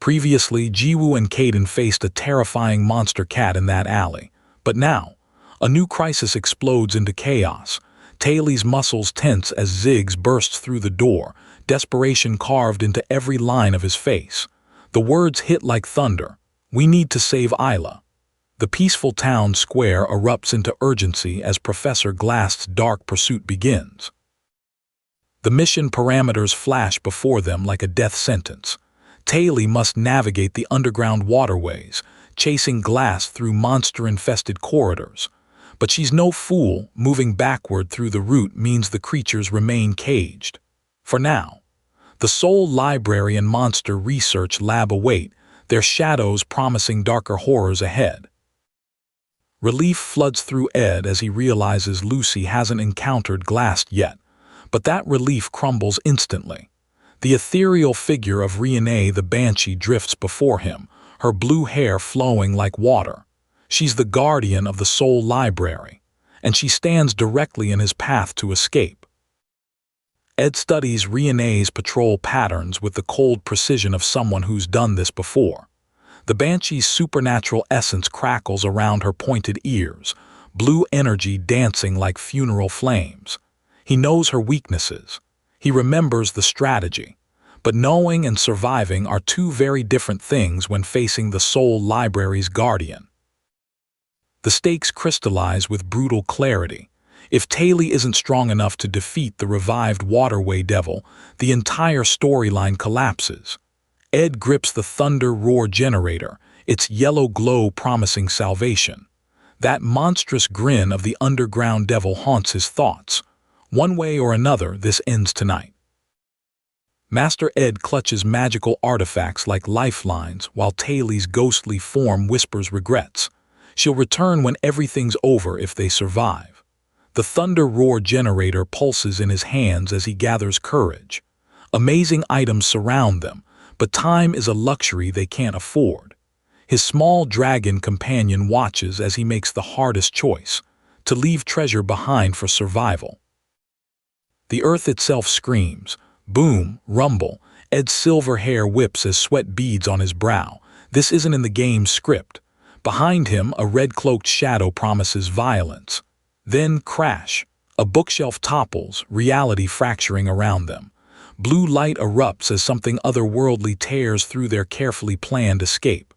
Previously, Jiwoo and Kaden faced a terrifying monster cat in that alley. But now, a new crisis explodes into chaos. Taylee's muscles tense as Ziggs bursts through the door, desperation carved into every line of his face. The words hit like thunder. "We need to save Ayla." The peaceful town square erupts into urgency as Professor Glass's dark pursuit begins. The mission parameters flash before them like a death sentence. Taylee must navigate the underground waterways, chasing Glass through monster-infested corridors. But she's no fool. Moving backward through the route means the creatures remain caged. For now, the Soul Library and Monster Research Lab await, their shadows promising darker horrors ahead. Relief floods through Ed as he realizes Lucy hasn't encountered Glass yet, but that relief crumbles instantly. The ethereal figure of Riene the Banshee drifts before him, her blue hair flowing like water. She's the guardian of the Soul Library, and she stands directly in his path to escape. Ed studies Riene's patrol patterns with the cold precision of someone who's done this before. The Banshee's supernatural essence crackles around her pointed ears, blue energy dancing like funeral flames. He knows her weaknesses. He remembers the strategy. But knowing and surviving are two very different things when facing the Soul Library's guardian. The stakes crystallize with brutal clarity. If Taylee isn't strong enough to defeat the revived waterway devil, the entire storyline collapses. Ed grips the thunder roar generator, its yellow glow promising salvation. That monstrous grin of the underground devil haunts his thoughts. One way or another, this ends tonight. Master Ed clutches magical artifacts like lifelines while Taylee's ghostly form whispers regrets. She'll return when everything's over if they survive. The thunder roar generator pulses in his hands as he gathers courage. Amazing items surround them, but time is a luxury they can't afford. His small dragon companion watches as he makes the hardest choice, to leave treasure behind for survival. The earth itself screams. Boom, rumble. Ed's silver hair whips as sweat beads on his brow. This isn't in the game's script. Behind him, a red-cloaked shadow promises violence. Then crash. A bookshelf topples, reality fracturing around them. Blue light erupts as something otherworldly tears through their carefully planned escape.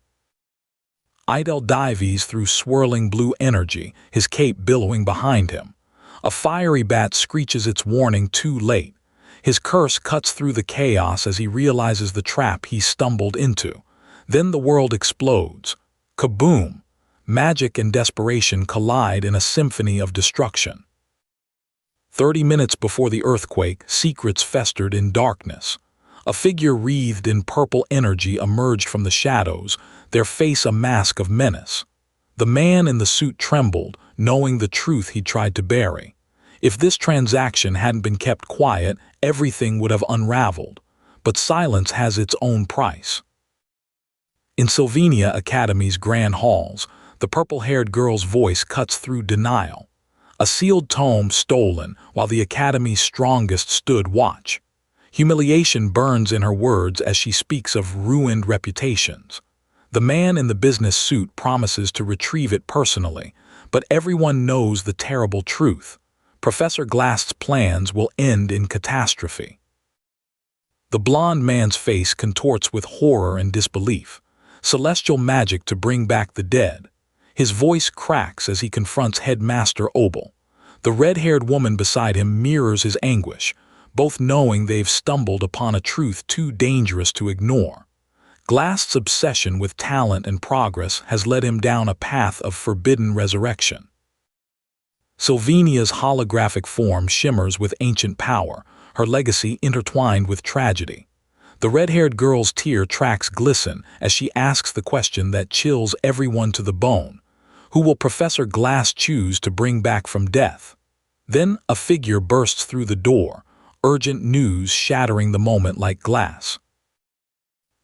Idel dives through swirling blue energy, his cape billowing behind him. A fiery bat screeches its warning too late. His curse cuts through the chaos as he realizes the trap he stumbled into. Then the world explodes. Kaboom! Magic and desperation collide in a symphony of destruction. 30 minutes before the earthquake, secrets festered in darkness. A figure wreathed in purple energy emerged from the shadows, their face a mask of menace. The man in the suit trembled, knowing the truth he tried to bury. If this transaction hadn't been kept quiet, everything would have unraveled. But silence has its own price. In Sylvania Academy's grand halls, the purple-haired girl's voice cuts through denial. A sealed tome stolen while the Academy's strongest stood watch. Humiliation burns in her words as she speaks of ruined reputations. The man in the business suit promises to retrieve it personally, but everyone knows the terrible truth. Professor Glass's plans will end in catastrophe. The blond man's face contorts with horror and disbelief. Celestial magic to bring back the dead. His voice cracks as he confronts Headmaster Obel. The red-haired woman beside him mirrors his anguish, both knowing they've stumbled upon a truth too dangerous to ignore. Glass's obsession with talent and progress has led him down a path of forbidden resurrection. Sylvania's holographic form shimmers with ancient power, her legacy intertwined with tragedy. The red-haired girl's tear tracks glisten as she asks the question that chills everyone to the bone. Who will Professor Glass choose to bring back from death? Then a figure bursts through the door, urgent news shattering the moment like glass.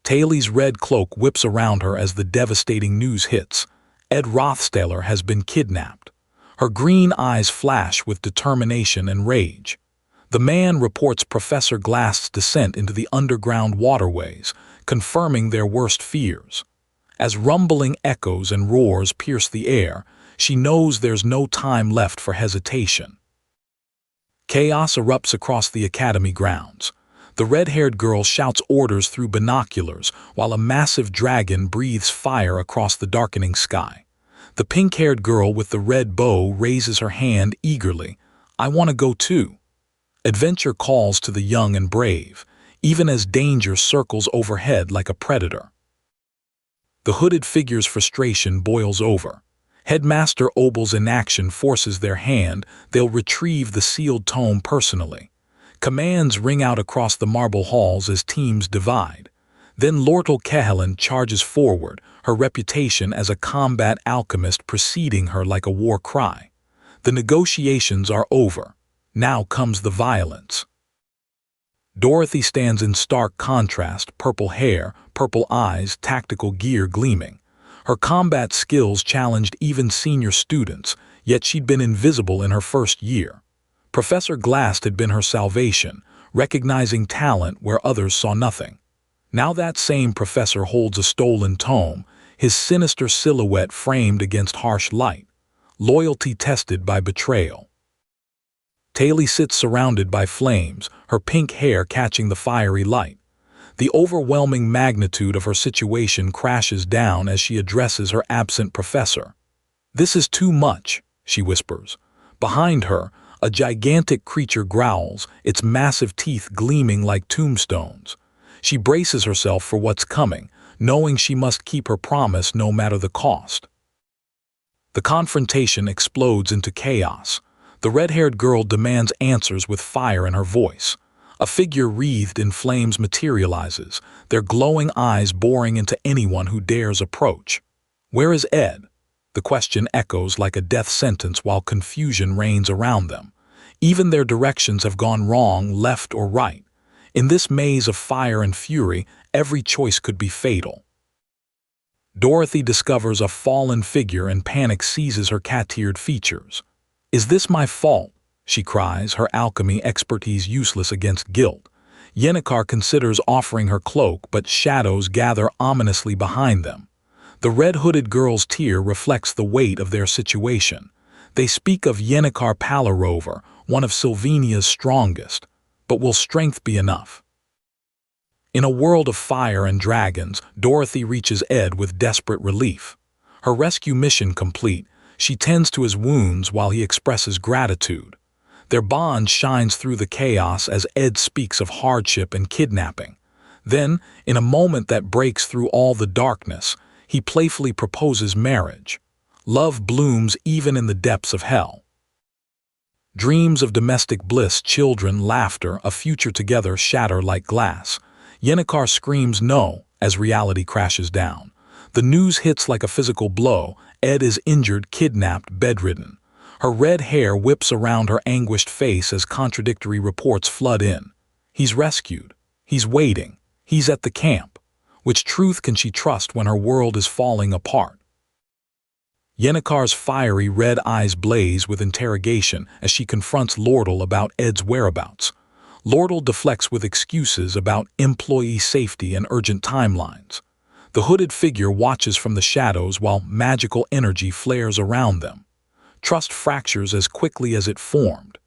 Taylee's red cloak whips around her as the devastating news hits. Ed Rothsteller has been kidnapped. Her green eyes flash with determination and rage. The man reports Professor Glass's descent into the underground waterways, confirming their worst fears. As rumbling echoes and roars pierce the air, she knows there's no time left for hesitation. Chaos erupts across the academy grounds. The red-haired girl shouts orders through binoculars while a massive dragon breathes fire across the darkening sky. The pink-haired girl with the red bow raises her hand eagerly. "I want to go too." Adventure calls to the young and brave, even as danger circles overhead like a predator. The hooded figure's frustration boils over. Headmaster Obel's inaction forces their hand. They'll retrieve the sealed tome personally. Commands ring out across the marble halls as teams divide. Then Lortel charges forward, her reputation as a combat alchemist preceding her like a war cry. The negotiations are over. Now comes the violence. Dorothy stands in stark contrast, purple hair, purple eyes, tactical gear gleaming. Her combat skills challenged even senior students, yet she'd been invisible in her first year. Professor Glass had been her salvation, recognizing talent where others saw nothing. Now that same professor holds a stolen tome, his sinister silhouette framed against harsh light, loyalty tested by betrayal. Taylee sits surrounded by flames, her pink hair catching the fiery light. The overwhelming magnitude of her situation crashes down as she addresses her absent professor. "This is too much," she whispers. Behind her, a gigantic creature growls, its massive teeth gleaming like tombstones. She braces herself for what's coming, knowing she must keep her promise no matter the cost. The confrontation explodes into chaos. The red-haired girl demands answers with fire in her voice. A figure wreathed in flames materializes, their glowing eyes boring into anyone who dares approach. "Where is Ed?" The question echoes like a death sentence while confusion reigns around them. Even their directions have gone wrong, left or right. In this maze of fire and fury, every choice could be fatal. Dorothy discovers a fallen figure and panic seizes her cat-eared features. "Is this my fault?" she cries, her alchemy expertise useless against guilt. Yennekar considers offering her cloak, but shadows gather ominously behind them. The red-hooded girl's tear reflects the weight of their situation. They speak of Yennekar Palarover, one of Sylvania's strongest. But will strength be enough? In a world of fire and dragons, Dorothy reaches Ed with desperate relief. Her rescue mission complete, she tends to his wounds while he expresses gratitude. Their bond shines through the chaos as Ed speaks of hardship and kidnapping. Then, in a moment that breaks through all the darkness, he playfully proposes marriage. Love blooms even in the depths of hell. Dreams of domestic bliss, children, laughter, a future together shatter like glass. Yennekar screams no as reality crashes down. The news hits like a physical blow. Ed is injured, kidnapped, bedridden. Her red hair whips around her anguished face as contradictory reports flood in. He's rescued. He's waiting. He's at the camp. Which truth can she trust when her world is falling apart? Yennekar's fiery red eyes blaze with interrogation as she confronts Lortel about Ed's whereabouts. Lortel deflects with excuses about employee safety and urgent timelines. The hooded figure watches from the shadows while magical energy flares around them. Trust fractures as quickly as it formed.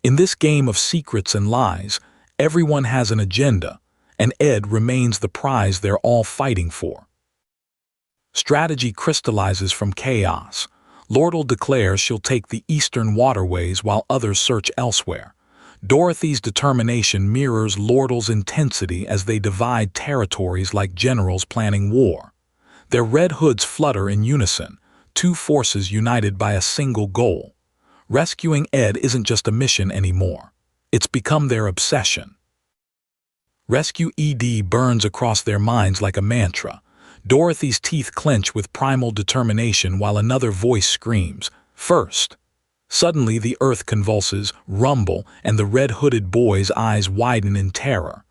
In this game of secrets and lies, everyone has an agenda, and Ed remains the prize they're all fighting for. Strategy crystallizes from chaos. Lortel declares she'll take the eastern waterways while others search elsewhere. Dorothy's determination mirrors Lortel's intensity as they divide territories like generals planning war. Their red hoods flutter in unison, two forces united by a single goal. Rescuing Ed isn't just a mission anymore. It's become their obsession. Rescue Ed burns across their minds like a mantra. Dorothy's teeth clench with primal determination while another voice screams, "First!" Suddenly the earth convulses, rumble, and the red-hooded boy's eyes widen in terror.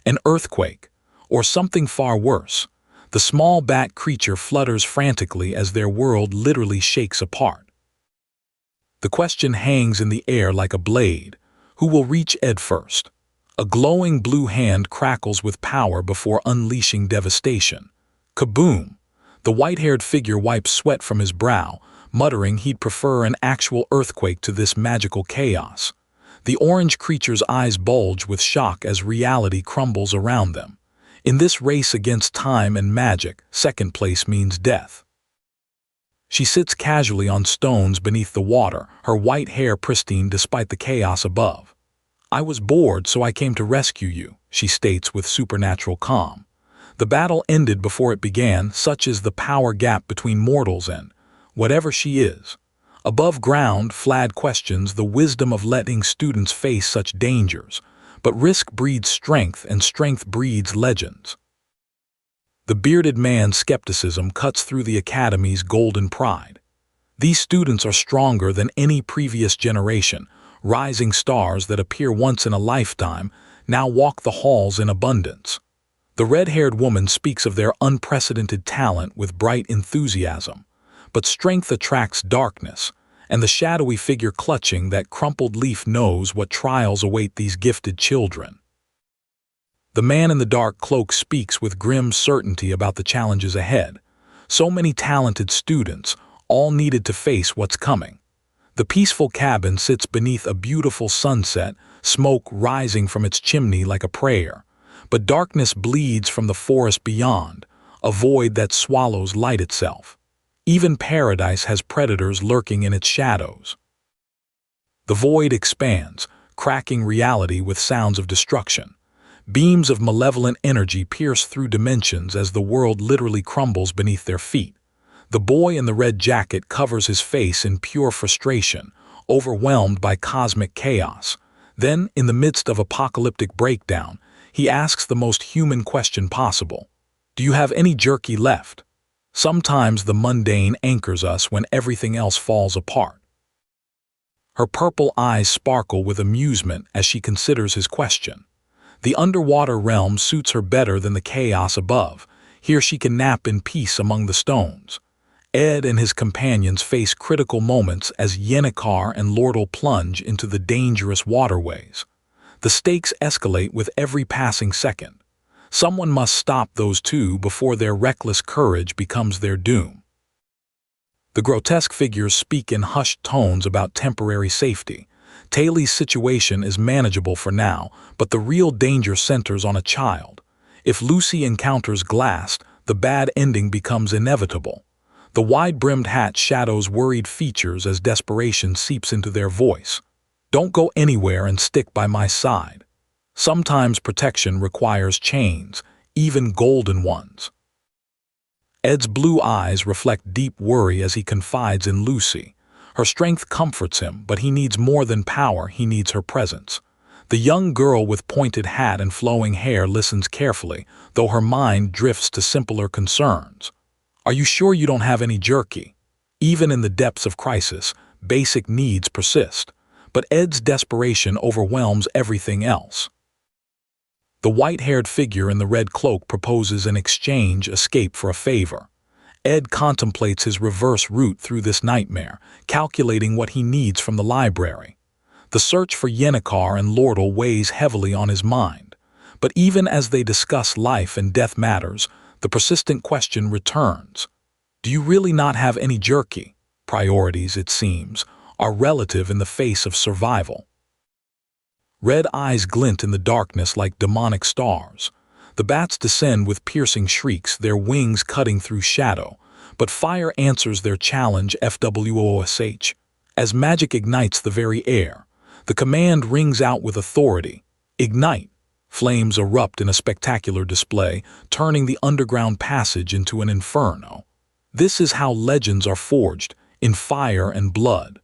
An earthquake, or something far worse. The small bat creature flutters frantically as their world literally shakes apart. The question hangs in the air like a blade. Who will reach Ed first? A glowing blue hand crackles with power before unleashing devastation. Kaboom! The white-haired figure wipes sweat from his brow, muttering he'd prefer an actual earthquake to this magical chaos. The orange creature's eyes bulge with shock as reality crumbles around them. In this race against time and magic, second place means death. She sits casually on stones beneath the water, her white hair pristine despite the chaos above. "I was bored, so I came to rescue you," she states with supernatural calm. The battle ended before it began, such is the power gap between mortals and whatever she is. Above ground, Flad questions the wisdom of letting students face such dangers, but risk breeds strength and strength breeds legends. The bearded man's skepticism cuts through the academy's golden pride. These students are stronger than any previous generation, rising stars that appear once in a lifetime, now walk the halls in abundance. The red-haired woman speaks of their unprecedented talent with bright enthusiasm, but strength attracts darkness, and the shadowy figure clutching that crumpled leaf knows what trials await these gifted children. The man in the dark cloak speaks with grim certainty about the challenges ahead. So many talented students, all needed to face what's coming. The peaceful cabin sits beneath a beautiful sunset, smoke rising from its chimney like a prayer. But darkness bleeds from the forest beyond, a void that swallows light itself. Even paradise has predators lurking in its shadows. The void expands, cracking reality with sounds of destruction. Beams of malevolent energy pierce through dimensions as the world literally crumbles beneath their feet. The boy in the red jacket covers his face in pure frustration, overwhelmed by cosmic chaos. Then, in the midst of apocalyptic breakdown, he asks the most human question possible. "Do you have any jerky left?" Sometimes the mundane anchors us when everything else falls apart. Her purple eyes sparkle with amusement as she considers his question. The underwater realm suits her better than the chaos above. Here she can nap in peace among the stones. Ed and his companions face critical moments as Yennekar and Lortel plunge into the dangerous waterways. The stakes escalate with every passing second. Someone must stop those two before their reckless courage becomes their doom. The grotesque figures speak in hushed tones about temporary safety. Taylee's situation is manageable for now, but the real danger centers on a child. If Lucy encounters Glass, the bad ending becomes inevitable. The wide-brimmed hat shadows worried features as desperation seeps into their voice. "Don't go anywhere and stick by my side." Sometimes protection requires chains, even golden ones. Ed's blue eyes reflect deep worry as he confides in Lucy. Her strength comforts him, but he needs more than power, he needs her presence. The young girl with pointed hat and flowing hair listens carefully, though her mind drifts to simpler concerns. "Are you sure you don't have any jerky?" Even in the depths of crisis, basic needs persist, but Ed's desperation overwhelms everything else. The white-haired figure in the red cloak proposes an exchange escape for a favor. Ed contemplates his reverse route through this nightmare, calculating what he needs from the library. The search for Yennekar and Lortel weighs heavily on his mind. But even as they discuss life and death matters, the persistent question returns. Do you really not have any jerky? Priorities, it seems, are relative in the face of survival. Red eyes glint in the darkness like demonic stars. The bats descend with piercing shrieks, their wings cutting through shadow, but fire answers their challenge FWOSH. As magic ignites the very air, the command rings out with authority. Ignite! Flames erupt in a spectacular display, turning the underground passage into an inferno. This is how legends are forged, in fire and blood.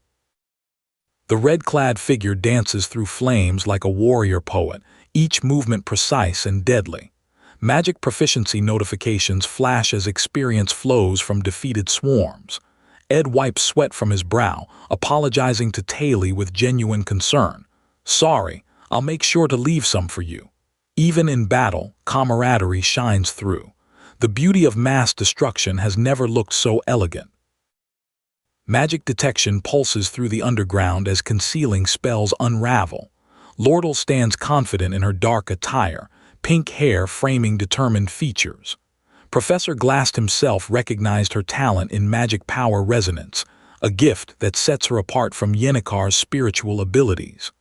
The red-clad figure dances through flames like a warrior poet, each movement precise and deadly. Magic proficiency notifications flash as experience flows from defeated swarms. Ed wipes sweat from his brow, apologizing to Taylee with genuine concern. "Sorry, I'll make sure to leave some for you." Even in battle, camaraderie shines through. The beauty of mass destruction has never looked so elegant. Magic detection pulses through the underground as concealing spells unravel. Lortel stands confident in her dark attire, pink hair framing determined features. Professor Glass himself recognized her talent in magic power resonance, a gift that sets her apart from Yennekar's spiritual abilities.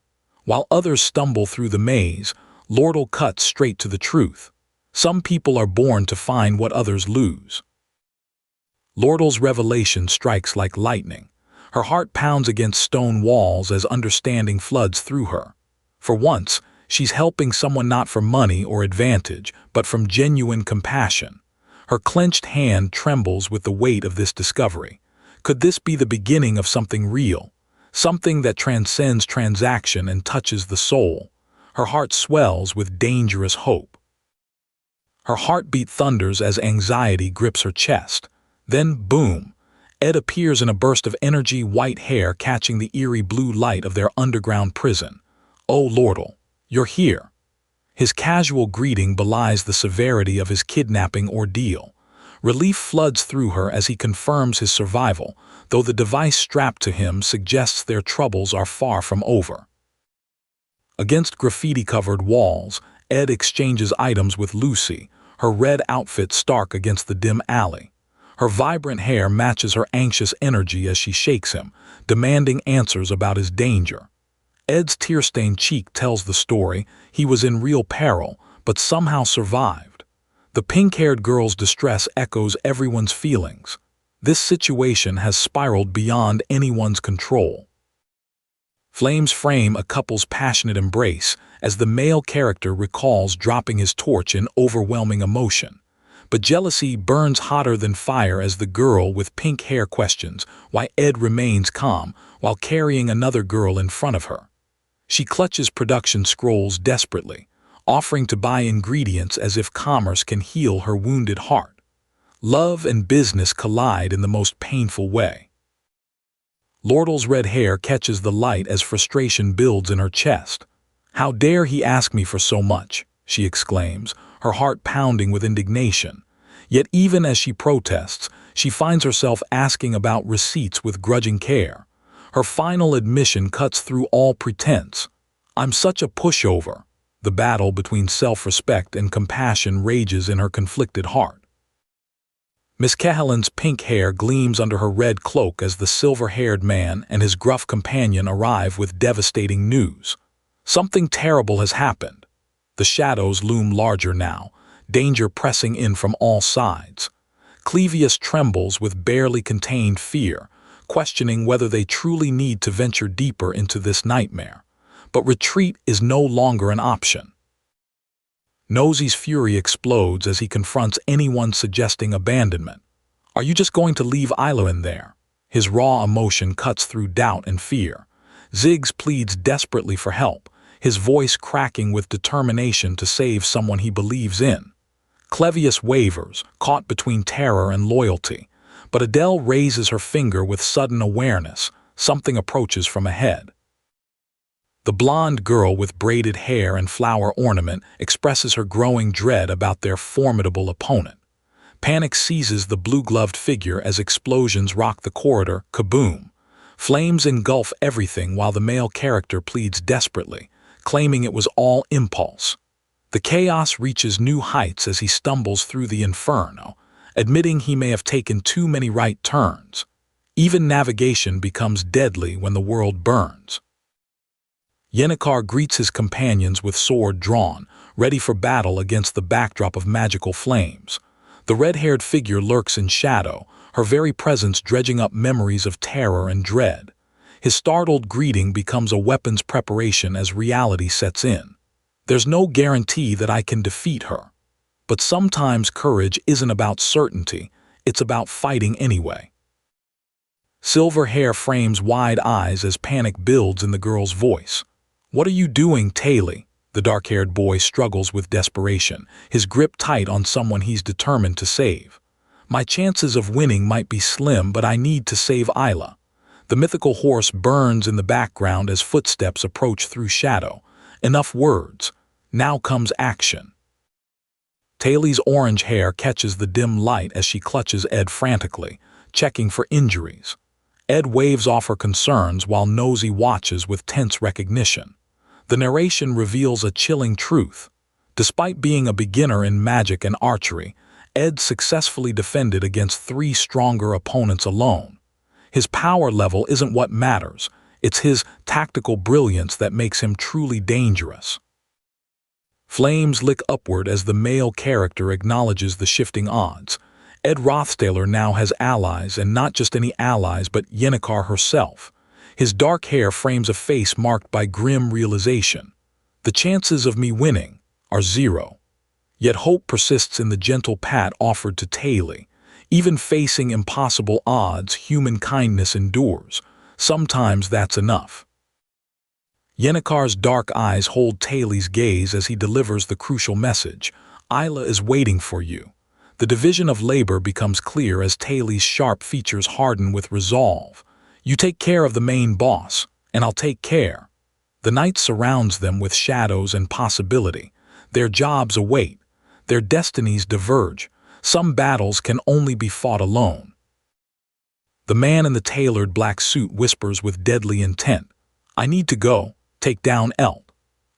While others stumble through the maze, Lortel cuts straight to the truth. Some people are born to find what others lose. Lortel's revelation strikes like lightning. Her heart pounds against stone walls as understanding floods through her. For once, she's helping someone not for money or advantage, but from genuine compassion. Her clenched hand trembles with the weight of this discovery. Could this be the beginning of something real? Something that transcends transaction and touches the soul? Her heart swells with dangerous hope. Her heartbeat thunders as anxiety grips her chest. Then, boom! Ed appears in a burst of energy, white hair catching the eerie blue light of their underground prison. "Oh, Lortel, you're here." His casual greeting belies the severity of his kidnapping ordeal. Relief floods through her as he confirms his survival, though the device strapped to him suggests their troubles are far from over. Against graffiti-covered walls, Ed exchanges items with Lucy, her red outfit stark against the dim alley. Her vibrant hair matches her anxious energy as she shakes him, demanding answers about his danger. Ed's tear-stained cheek tells the story. He was in real peril, but somehow survived. The pink-haired girl's distress echoes everyone's feelings. This situation has spiraled beyond anyone's control. Flames frame a couple's passionate embrace as the male character recalls dropping his torch in overwhelming emotion. But jealousy burns hotter than fire as the girl with pink hair questions why Ed remains calm while carrying another girl in front of her. She clutches production scrolls desperately, offering to buy ingredients as if commerce can heal her wounded heart. Love and business collide in the most painful way. Lortel's red hair catches the light as frustration builds in her chest. "How dare he ask me for so much?" she exclaims, her heart pounding with indignation. Yet even as she protests, she finds herself asking about receipts with grudging care. Her final admission cuts through all pretense. "I'm such a pushover." The battle between self-respect and compassion rages in her conflicted heart. Miss Cahalan's pink hair gleams under her red cloak as the silver-haired man and his gruff companion arrive with devastating news. Something terrible has happened. The shadows loom larger now, danger pressing in from all sides. Clevius trembles with barely contained fear, questioning whether they truly need to venture deeper into this nightmare. But retreat is no longer an option. Nosey's fury explodes as he confronts anyone suggesting abandonment. "Are you just going to leave Ayla in there?" His raw emotion cuts through doubt and fear. Ziggs pleads desperately for help, his voice cracking with determination to save someone he believes in. Clevius wavers, caught between terror and loyalty, but Adele raises her finger with sudden awareness. Something approaches from ahead. The blonde girl with braided hair and flower ornament expresses her growing dread about their formidable opponent. Panic seizes the blue-gloved figure as explosions rock the corridor. Kaboom! Flames engulf everything while the male character pleads desperately, claiming it was all impulse. The chaos reaches new heights as he stumbles through the inferno, admitting he may have taken too many right turns. Even navigation becomes deadly when the world burns. Yennekar greets his companions with sword drawn, ready for battle against the backdrop of magical flames. The red-haired figure lurks in shadow, her very presence dredging up memories of terror and dread. His startled greeting becomes a weapon's preparation as reality sets in. "There's no guarantee that I can defeat her." But sometimes courage isn't about certainty, it's about fighting anyway. Silver hair frames wide eyes as panic builds in the girl's voice. "What are you doing, Taylee?" The dark-haired boy struggles with desperation, his grip tight on someone he's determined to save. "My chances of winning might be slim, but I need to save Ayla." The mythical horse burns in the background as footsteps approach through shadow. Enough words. Now comes action. Taylee's orange hair catches the dim light as she clutches Ed frantically, checking for injuries. Ed waves off her concerns while Nosy watches with tense recognition. The narration reveals a chilling truth. Despite being a beginner in magic and archery, Ed successfully defended against 3 stronger opponents alone. His power level isn't what matters, it's his tactical brilliance that makes him truly dangerous. Flames lick upward as the male character acknowledges the shifting odds. Ed Rothstaler now has allies, and not just any allies, but Yennekar herself. His dark hair frames a face marked by grim realization. The chances of me winning are 0. Yet hope persists in the gentle pat offered to Taylee. Even facing impossible odds, human kindness endures. Sometimes that's enough. Yennekar's dark eyes hold Taylee's gaze as he delivers the crucial message. Ayla is waiting for you. The division of labor becomes clear as Taylee's sharp features harden with resolve. You take care of the main boss, and I'll take care. The night surrounds them with shadows and possibility. Their jobs await. Their destinies diverge. Some battles can only be fought alone. The man in the tailored black suit whispers with deadly intent. I need to go. Take down Elt.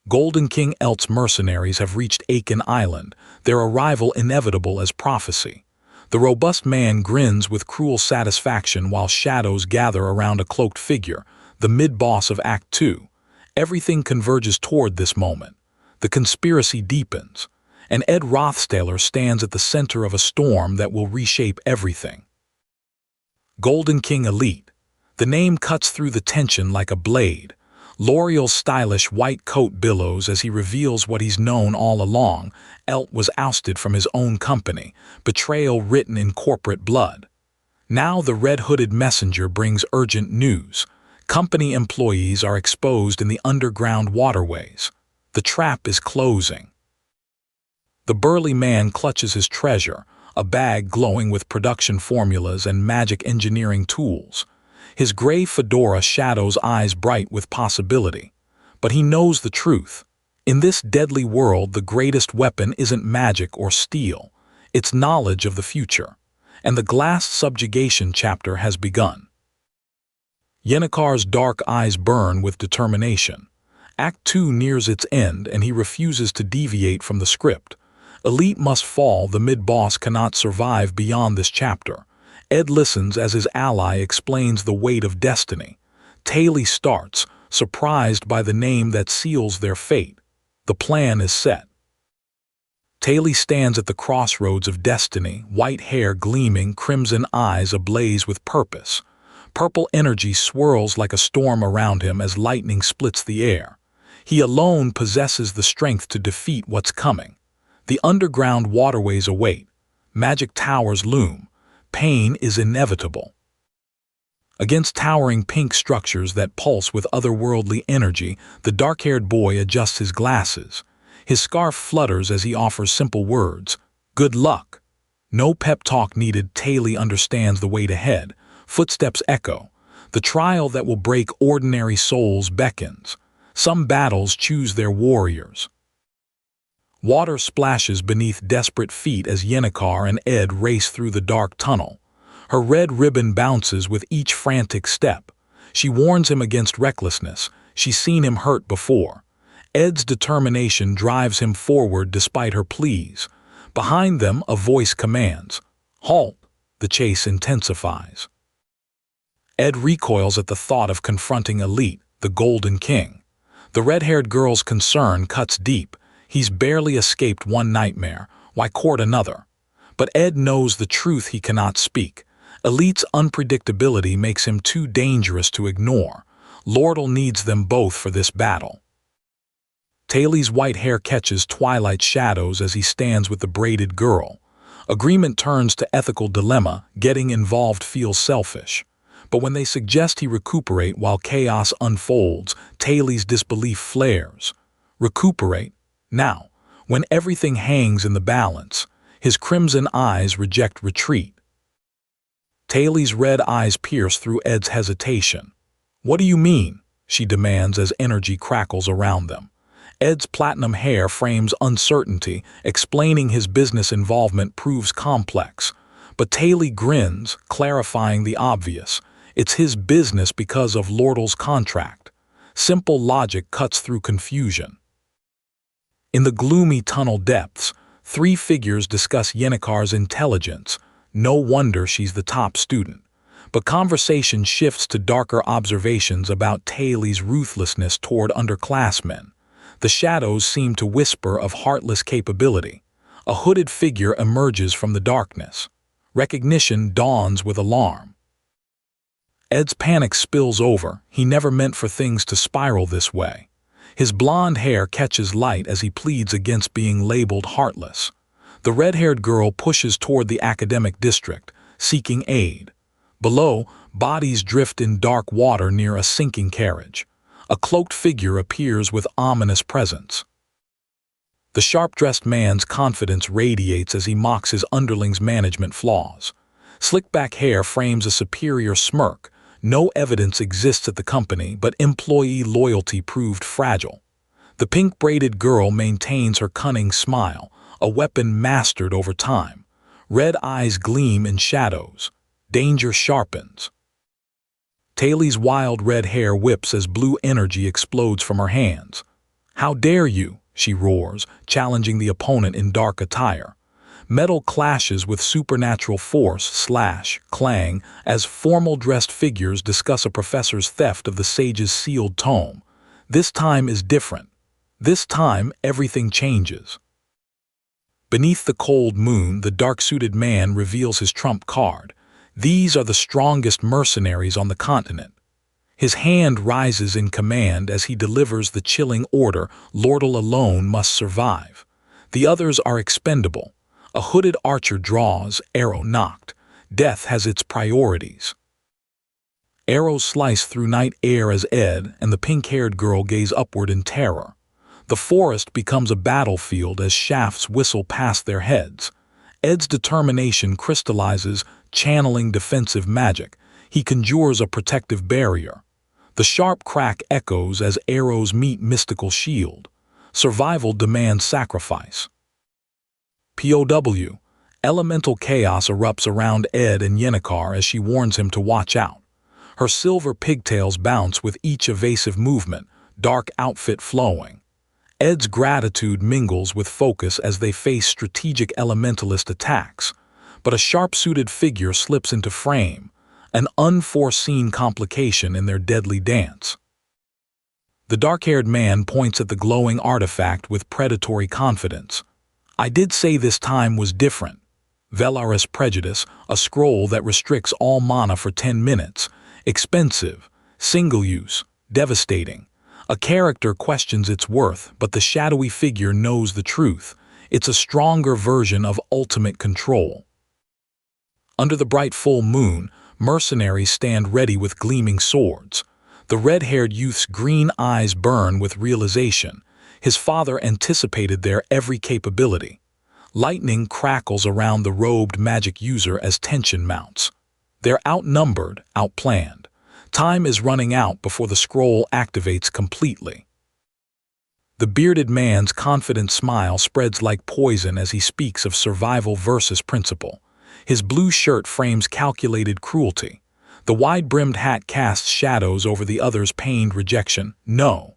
Golden King Elt's mercenaries have reached Aiken Island, their arrival inevitable as prophecy. The robust man grins with cruel satisfaction while shadows gather around a cloaked figure, the mid-boss of Act 2. Everything converges toward this moment. The conspiracy deepens, and Ed Rothstaler stands at the center of a storm that will reshape everything. Golden King Elite. The name cuts through the tension like a blade. L'Oreal's stylish white coat billows as he reveals what he's known all along. Elt was ousted from his own company, betrayal written in corporate blood. Now the red-hooded messenger brings urgent news. Company employees are exposed in the underground waterways. The trap is closing. The burly man clutches his treasure, a bag glowing with production formulas and magic engineering tools. His gray fedora shadows eyes bright with possibility. But he knows the truth. In this deadly world, the greatest weapon isn't magic or steel. It's knowledge of the future. And the glass subjugation chapter has begun. Yennekar's dark eyes burn with determination. Act 2 nears its end, and he refuses to deviate from the script. Elite must fall, the mid-boss cannot survive beyond this chapter. Ed listens as his ally explains the weight of destiny. Taylee starts, surprised by the name that seals their fate. The plan is set. Taylee stands at the crossroads of destiny, white hair gleaming, crimson eyes ablaze with purpose. Purple energy swirls like a storm around him as lightning splits the air. He alone possesses the strength to defeat what's coming. The underground waterways await. Magic towers loom. Pain is inevitable. Against towering pink structures that pulse with otherworldly energy, the dark-haired boy adjusts his glasses. His scarf flutters as he offers simple words. Good luck. No pep talk needed. Taylee understands the wait ahead. Footsteps echo. The trial that will break ordinary souls beckons. Some battles choose their warriors. Water splashes beneath desperate feet as Yennekar and Ed race through the dark tunnel. Her red ribbon bounces with each frantic step. She warns him against recklessness. She's seen him hurt before. Ed's determination drives him forward despite her pleas. Behind them, a voice commands. Halt! The chase intensifies. Ed recoils at the thought of confronting Elite, the Golden King. The red-haired girl's concern cuts deep. He's barely escaped one nightmare. Why court another? But Ed knows the truth he cannot speak. Elite's unpredictability makes him too dangerous to ignore. Lortel needs them both for this battle. Taylee's white hair catches twilight shadows as he stands with the braided girl. Agreement turns to ethical dilemma. Getting involved feels selfish. But when they suggest he recuperate while chaos unfolds, Taylee's disbelief flares. Recuperate? Now, when everything hangs in the balance, his crimson eyes reject retreat. Taylee's red eyes pierce through Ed's hesitation. What do you mean? She demands as energy crackles around them. Ed's platinum hair frames uncertainty, explaining his business involvement proves complex. But Taylee grins, clarifying the obvious. It's his business because of Lortel's contract. Simple logic cuts through confusion. In the gloomy tunnel depths, three figures discuss Yennekar's intelligence. No wonder she's the top student. But conversation shifts to darker observations about Taylee's ruthlessness toward underclassmen. The shadows seem to whisper of heartless capability. A hooded figure emerges from the darkness. Recognition dawns with alarm. Ed's panic spills over. He never meant for things to spiral this way. His blonde hair catches light as he pleads against being labeled heartless. The red-haired girl pushes toward the academic district, seeking aid. Below, bodies drift in dark water near a sinking carriage. A cloaked figure appears with ominous presence. The sharp-dressed man's confidence radiates as he mocks his underling's management flaws. Slick-back hair frames a superior smirk. No evidence exists at the company, but employee loyalty proved fragile. The pink-braided girl maintains her cunning smile, a weapon mastered over time. Red eyes gleam in shadows. Danger sharpens. Taylee's wild red hair whips as blue energy explodes from her hands. "How dare you?" she roars, challenging the opponent in dark attire. Metal clashes with supernatural force, slash, clang, as formal-dressed figures discuss a professor's theft of the sage's sealed tome. This time is different. This time, everything changes. Beneath the cold moon, the dark-suited man reveals his trump card. These are the strongest mercenaries on the continent. His hand rises in command as he delivers the chilling order: Lortel alone must survive. The others are expendable. A hooded archer draws, arrow nocked. Death has its priorities. Arrows slice through night air as Ed and the pink-haired girl gaze upward in terror. The forest becomes a battlefield as shafts whistle past their heads. Ed's determination crystallizes, channeling defensive magic. He conjures a protective barrier. The sharp crack echoes as arrows meet mystical shield. Survival demands sacrifice. POW. Elemental chaos erupts around Ed and Yennekar as she warns him to watch out. Her silver pigtails bounce with each evasive movement, dark outfit flowing. Ed's gratitude mingles with focus as they face strategic elementalist attacks. But a sharp-suited figure slips into frame, an unforeseen complication in their deadly dance. The dark-haired man points at the glowing artifact with predatory confidence. "I did say this time was different." Velaris Prejudice, a scroll that restricts all mana for 10 minutes. Expensive, single-use, devastating. A character questions its worth, but the shadowy figure knows the truth. It's a stronger version of ultimate control. Under the bright full moon, mercenaries stand ready with gleaming swords. The red-haired youth's green eyes burn with realization. His father anticipated their every capability. Lightning crackles around the robed magic user as tension mounts. They're outnumbered, outplanned. Time is running out before the scroll activates completely. The bearded man's confident smile spreads like poison as he speaks of survival versus principle. His blue shirt frames calculated cruelty. The wide-brimmed hat casts shadows over the other's pained rejection. No.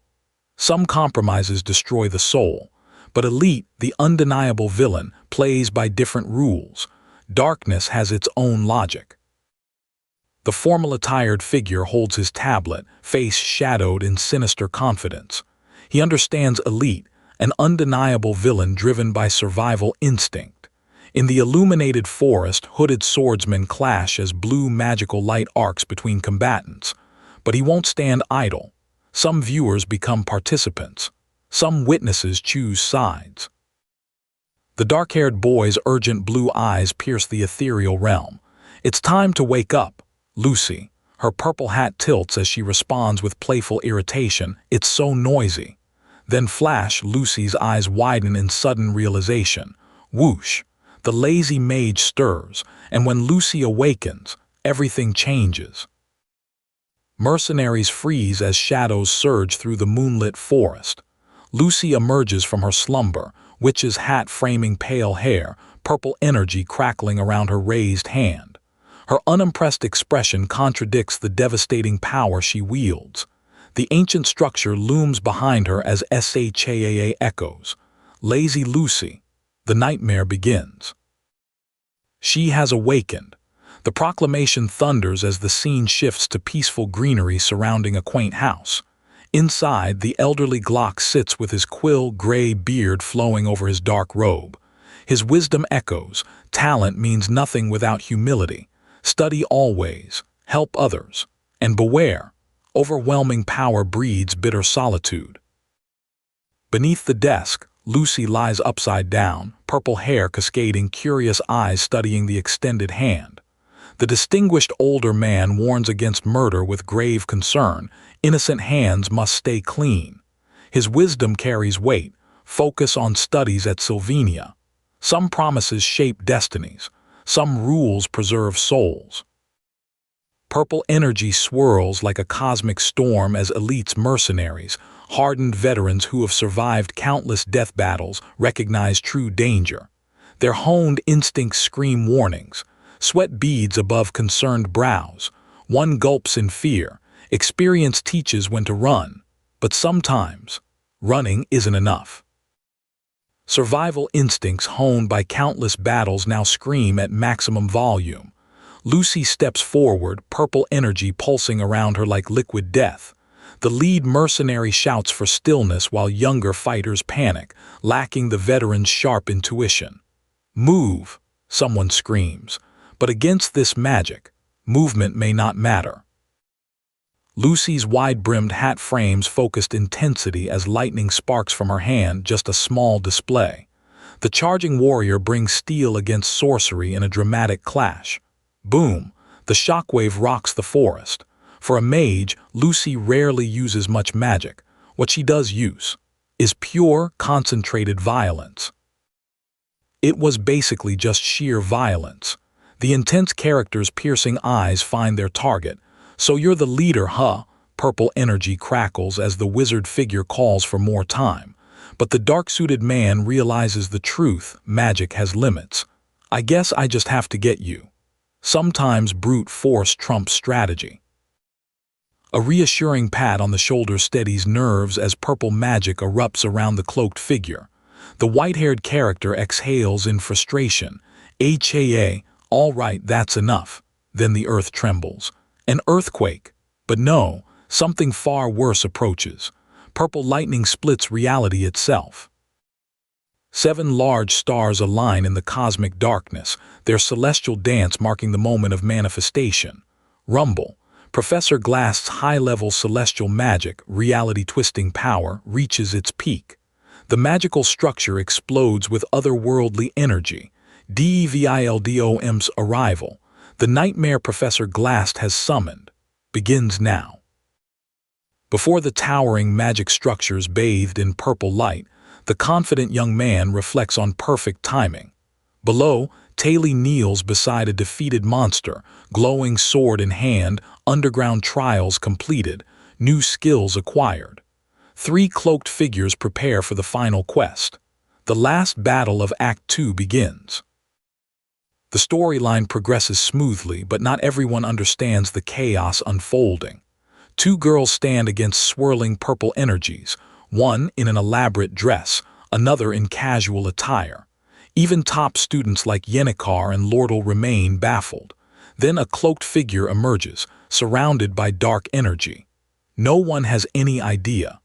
Some compromises destroy the soul, but Elite, the undeniable villain, plays by different rules. Darkness has its own logic. The formal-attired figure holds his tablet, face shadowed in sinister confidence. He understands Elite, an undeniable villain driven by survival instinct. In the illuminated forest, hooded swordsmen clash as blue magical light arcs between combatants. But he won't stand idle. Some viewers become participants. Some witnesses choose sides. The dark-haired boy's urgent blue eyes pierce the ethereal realm. "It's time to wake up, Lucy." Her purple hat tilts as she responds with playful irritation. "It's so noisy." Then flash, Lucy's eyes widen in sudden realization. Whoosh! The lazy mage stirs, and when Lucy awakens, everything changes. Mercenaries freeze as shadows surge through the moonlit forest. Lucy emerges from her slumber, witch's hat framing pale hair, purple energy crackling around her raised hand. Her unimpressed expression contradicts the devastating power she wields. The ancient structure looms behind her as SHAA echoes. Lazy Lucy. The nightmare begins. She has awakened. The proclamation thunders as the scene shifts to peaceful greenery surrounding a quaint house. Inside, the elderly Glock sits with his quill-gray beard flowing over his dark robe. His wisdom echoes, talent means nothing without humility. Study always, help others, and beware, overwhelming power breeds bitter solitude. Beneath the desk, Lucy lies upside down, purple hair cascading, curious eyes studying the extended hand. The distinguished older man warns against murder with grave concern. Innocent hands must stay clean. His wisdom carries weight. Focus on studies at Sylvania. Some promises shape destinies. Some rules preserve souls. Purple energy swirls like a cosmic storm as elites mercenaries, hardened veterans who have survived countless death battles, recognize true danger. Their honed instincts scream warnings. Sweat beads above concerned brows. One gulps in fear. Experience teaches when to run. But sometimes, running isn't enough. Survival instincts honed by countless battles now scream at maximum volume. Lucy steps forward, purple energy pulsing around her like liquid death. The lead mercenary shouts for stillness while younger fighters panic, lacking the veteran's sharp intuition. Move, someone screams. But against this magic, movement may not matter. Lucy's wide-brimmed hat frames focused intensity as lightning sparks from her hand, just a small display. The charging warrior brings steel against sorcery in a dramatic clash. Boom! The shockwave rocks the forest. For a mage, Lucy rarely uses much magic. What she does use is pure, concentrated violence. It was basically just sheer violence. The intense character's piercing eyes find their target. So you're the leader, huh? Purple energy crackles as the wizard figure calls for more time. But the dark-suited man realizes the truth: magic has limits. I guess I just have to get you. Sometimes brute force trumps strategy. A reassuring pat on the shoulder steadies nerves as purple magic erupts around the cloaked figure. The white-haired character exhales in frustration. HAA, all right, that's enough. Then the earth trembles. An earthquake. But no, something far worse approaches. Purple lightning splits reality itself. 7 large stars align in the cosmic darkness, their celestial dance marking the moment of manifestation. Rumble. Professor Glass's high-level celestial magic, reality-twisting power, reaches its peak. The magical structure explodes with otherworldly energy. DEVILDOM's arrival. The nightmare Professor Glass has summoned begins now. Before the towering magic structures bathed in purple light, the confident young man reflects on perfect timing. Below, Taylee kneels beside a defeated monster, glowing sword in hand, underground trials completed, new skills acquired. 3 cloaked figures prepare for the final quest. The last battle of Act 2 begins. The storyline progresses smoothly, but not everyone understands the chaos unfolding. 2 girls stand against swirling purple energies, one in an elaborate dress, another in casual attire. Even top students like Yennekar and Lortel remain baffled. Then a cloaked figure emerges, surrounded by dark energy. No one has any idea.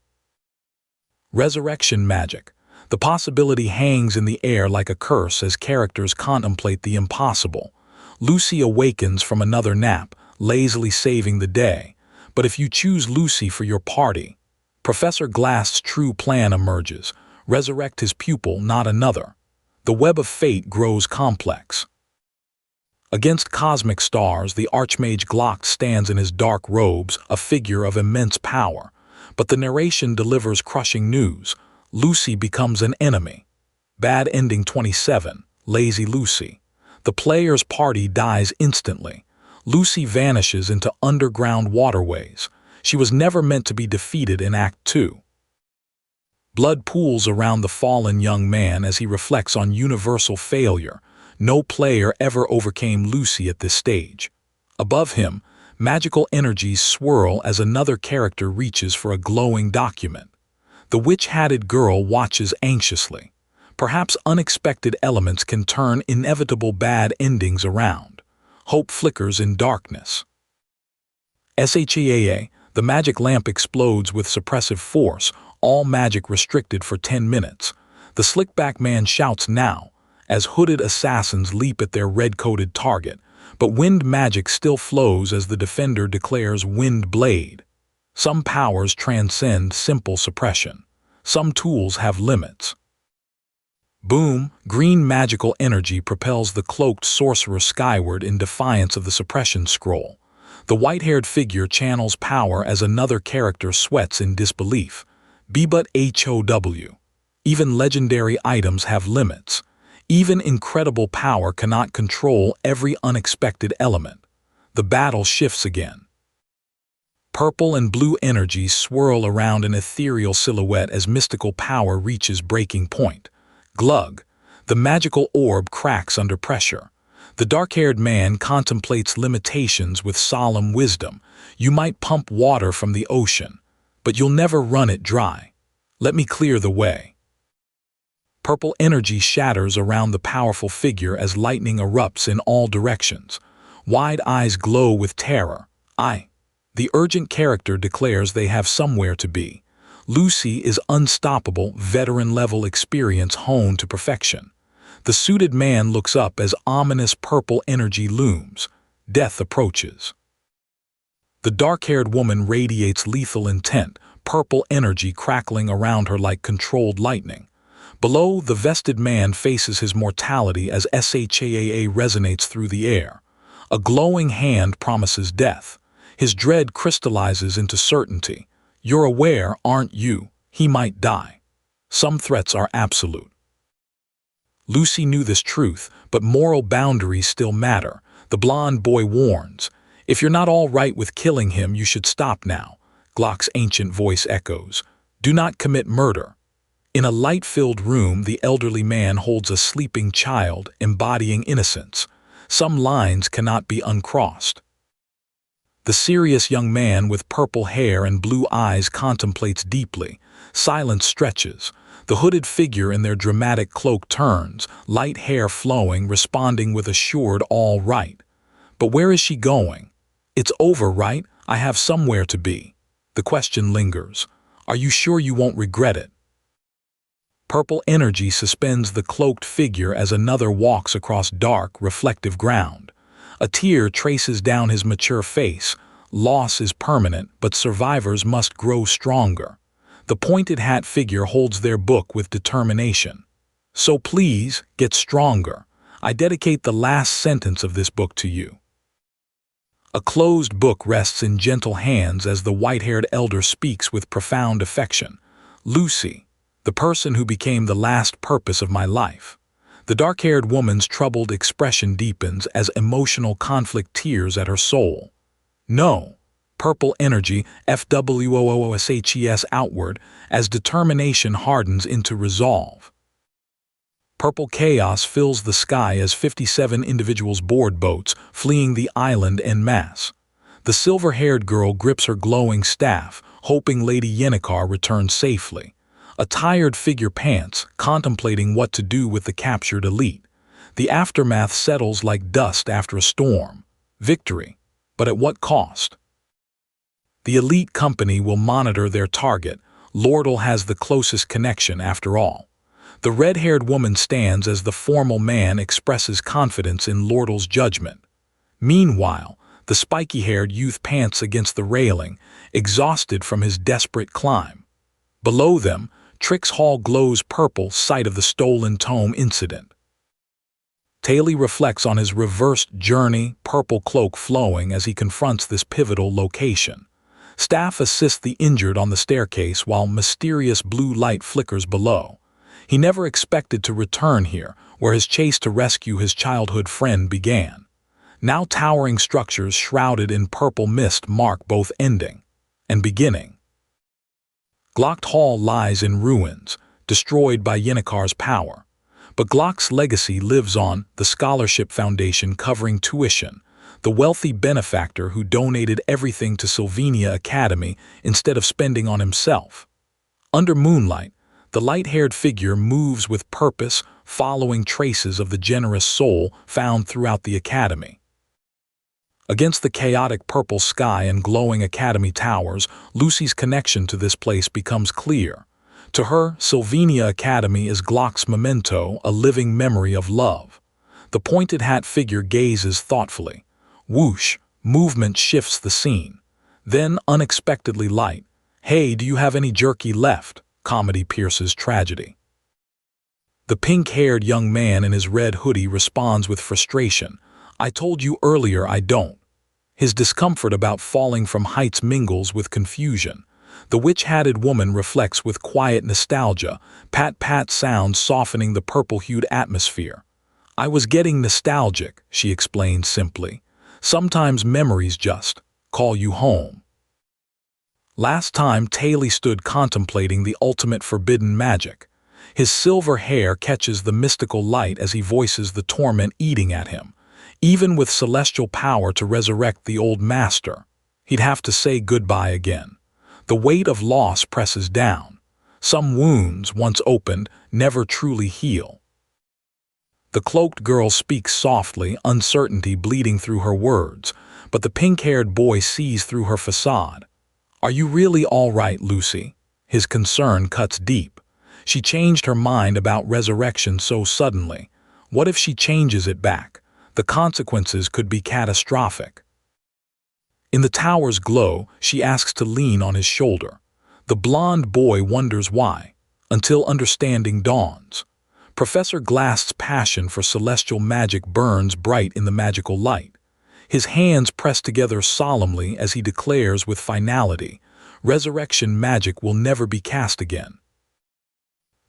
Resurrection magic. The possibility hangs in the air like a curse as characters contemplate the impossible. Lucy awakens from another nap, lazily saving the day. But if you choose Lucy for your party, Professor Glass's true plan emerges. Resurrect his pupil, not another. The web of fate grows complex. Against cosmic stars, the Archmage Glock stands in his dark robes, a figure of immense power. But the narration delivers crushing news. Lucy becomes an enemy. Bad ending 27, Lazy Lucy. The player's party dies instantly. Lucy vanishes into underground waterways. She was never meant to be defeated in Act 2. Blood pools around the fallen young man as he reflects on universal failure. No player ever overcame Lucy at this stage. Above him, Magical energies swirl as another character reaches for a glowing document. The witch-hatted girl watches anxiously. Perhaps unexpected elements can turn inevitable bad endings around. Hope flickers in darkness. SHEAA, the magic lamp explodes with suppressive force, all magic restricted for 10 minutes. The slick-back man shouts now, as hooded assassins leap at their red-coated target, but wind magic still flows as the defender declares Wind Blade. Some powers transcend simple suppression. Some tools have limits. Boom, green magical energy propels the cloaked sorcerer skyward in defiance of the suppression scroll. The white-haired figure channels power as another character sweats in disbelief. But HOW. Even legendary items have limits. Even incredible power cannot control every unexpected element. The battle shifts again. Purple and blue energies swirl around an ethereal silhouette as mystical power reaches breaking point. Glug. The magical orb cracks under pressure. The dark-haired man contemplates limitations with solemn wisdom. You might pump water from the ocean, but you'll never run it dry. Let me clear the way. Purple energy shatters around the powerful figure as lightning erupts in all directions. Wide eyes glow with terror. The urgent character declares they have somewhere to be. Lucy is unstoppable, veteran-level experience honed to perfection. The suited man looks up as ominous purple energy looms. Death approaches. The dark-haired woman radiates lethal intent, purple energy crackling around her like controlled lightning. Below, the vested man faces his mortality as SHAA resonates through the air. A glowing hand promises death. His dread crystallizes into certainty. You're aware, aren't you? He might die. Some threats are absolute. Lucy knew this truth, but moral boundaries still matter. The blonde boy warns, "If you're not all right with killing him, you should stop now." Glock's ancient voice echoes, "Do not commit murder." In a light-filled room, the elderly man holds a sleeping child, embodying innocence. Some lines cannot be uncrossed. The serious young man with purple hair and blue eyes contemplates deeply. Silence stretches. The hooded figure in their dramatic cloak turns, light hair flowing, responding with assured all right. But where is she going? It's over, right? I have somewhere to be. The question lingers. Are you sure you won't regret it? Purple energy suspends the cloaked figure as another walks across dark, reflective ground. A tear traces down his mature face. Loss is permanent, but survivors must grow stronger. The pointed hat figure holds their book with determination. So please, get stronger. I dedicate the last sentence of this book to you. A closed book rests in gentle hands as the white-haired elder speaks with profound affection. Lucy, the person who became the last purpose of my life. The dark-haired woman's troubled expression deepens as emotional conflict tears at her soul. No. Purple energy, FWOOSHES outward, as determination hardens into resolve. Purple chaos fills the sky as 57 individuals board boats, fleeing the island en masse. The silver-haired girl grips her glowing staff, hoping Lady Yennekar returns safely. A tired figure pants, contemplating what to do with the captured elite. The aftermath settles like dust after a storm. Victory. But at what cost? The elite company will monitor their target. Lortel has the closest connection after all. The red-haired woman stands as the formal man expresses confidence in Lortel's judgment. Meanwhile, the spiky-haired youth pants against the railing, exhausted from his desperate climb. Below them, Trix Hall glows purple, site of the stolen tome incident. Taylee reflects on his reversed journey, purple cloak flowing as he confronts this pivotal location. Staff assists the injured on the staircase while mysterious blue light flickers below. He never expected to return here, where his chase to rescue his childhood friend began. Now towering structures shrouded in purple mist mark both ending and beginning. Glock Hall lies in ruins, destroyed by Yennekar's power. But Glock's legacy lives on, the scholarship foundation covering tuition, the wealthy benefactor who donated everything to Sylvania Academy instead of spending on himself. Under moonlight, the light-haired figure moves with purpose, following traces of the generous soul found throughout the academy. Against the chaotic purple sky and glowing academy towers, Lucy's connection to this place becomes clear. To her, Sylvania Academy is Glock's memento, a living memory of love. The pointed hat figure gazes thoughtfully. Whoosh, movement shifts the scene. Then, unexpectedly light. Hey, do you have any jerky left? Comedy pierces tragedy. The pink-haired young man in his red hoodie responds with frustration. I told you earlier I don't. His discomfort about falling from heights mingles with confusion. The witch-hatted woman reflects with quiet nostalgia, pat-pat sounds softening the purple-hued atmosphere. I was getting nostalgic, she explained simply. Sometimes memories just call you home. Last time Taylee stood contemplating the ultimate forbidden magic. His silver hair catches the mystical light as he voices the torment eating at him. Even with celestial power to resurrect the old master, he'd have to say goodbye again. The weight of loss presses down. Some wounds, once opened, never truly heal. The cloaked girl speaks softly, uncertainty bleeding through her words, but the pink-haired boy sees through her facade. Are you really all right, Lucy? His concern cuts deep. She changed her mind about resurrection so suddenly. What if she changes it back? The consequences could be catastrophic. In the tower's glow, she asks to lean on his shoulder. The blonde boy wonders why, until understanding dawns. Professor Glast's passion for celestial magic burns bright in the magical light. His hands press together solemnly as he declares with finality, resurrection magic will never be cast again.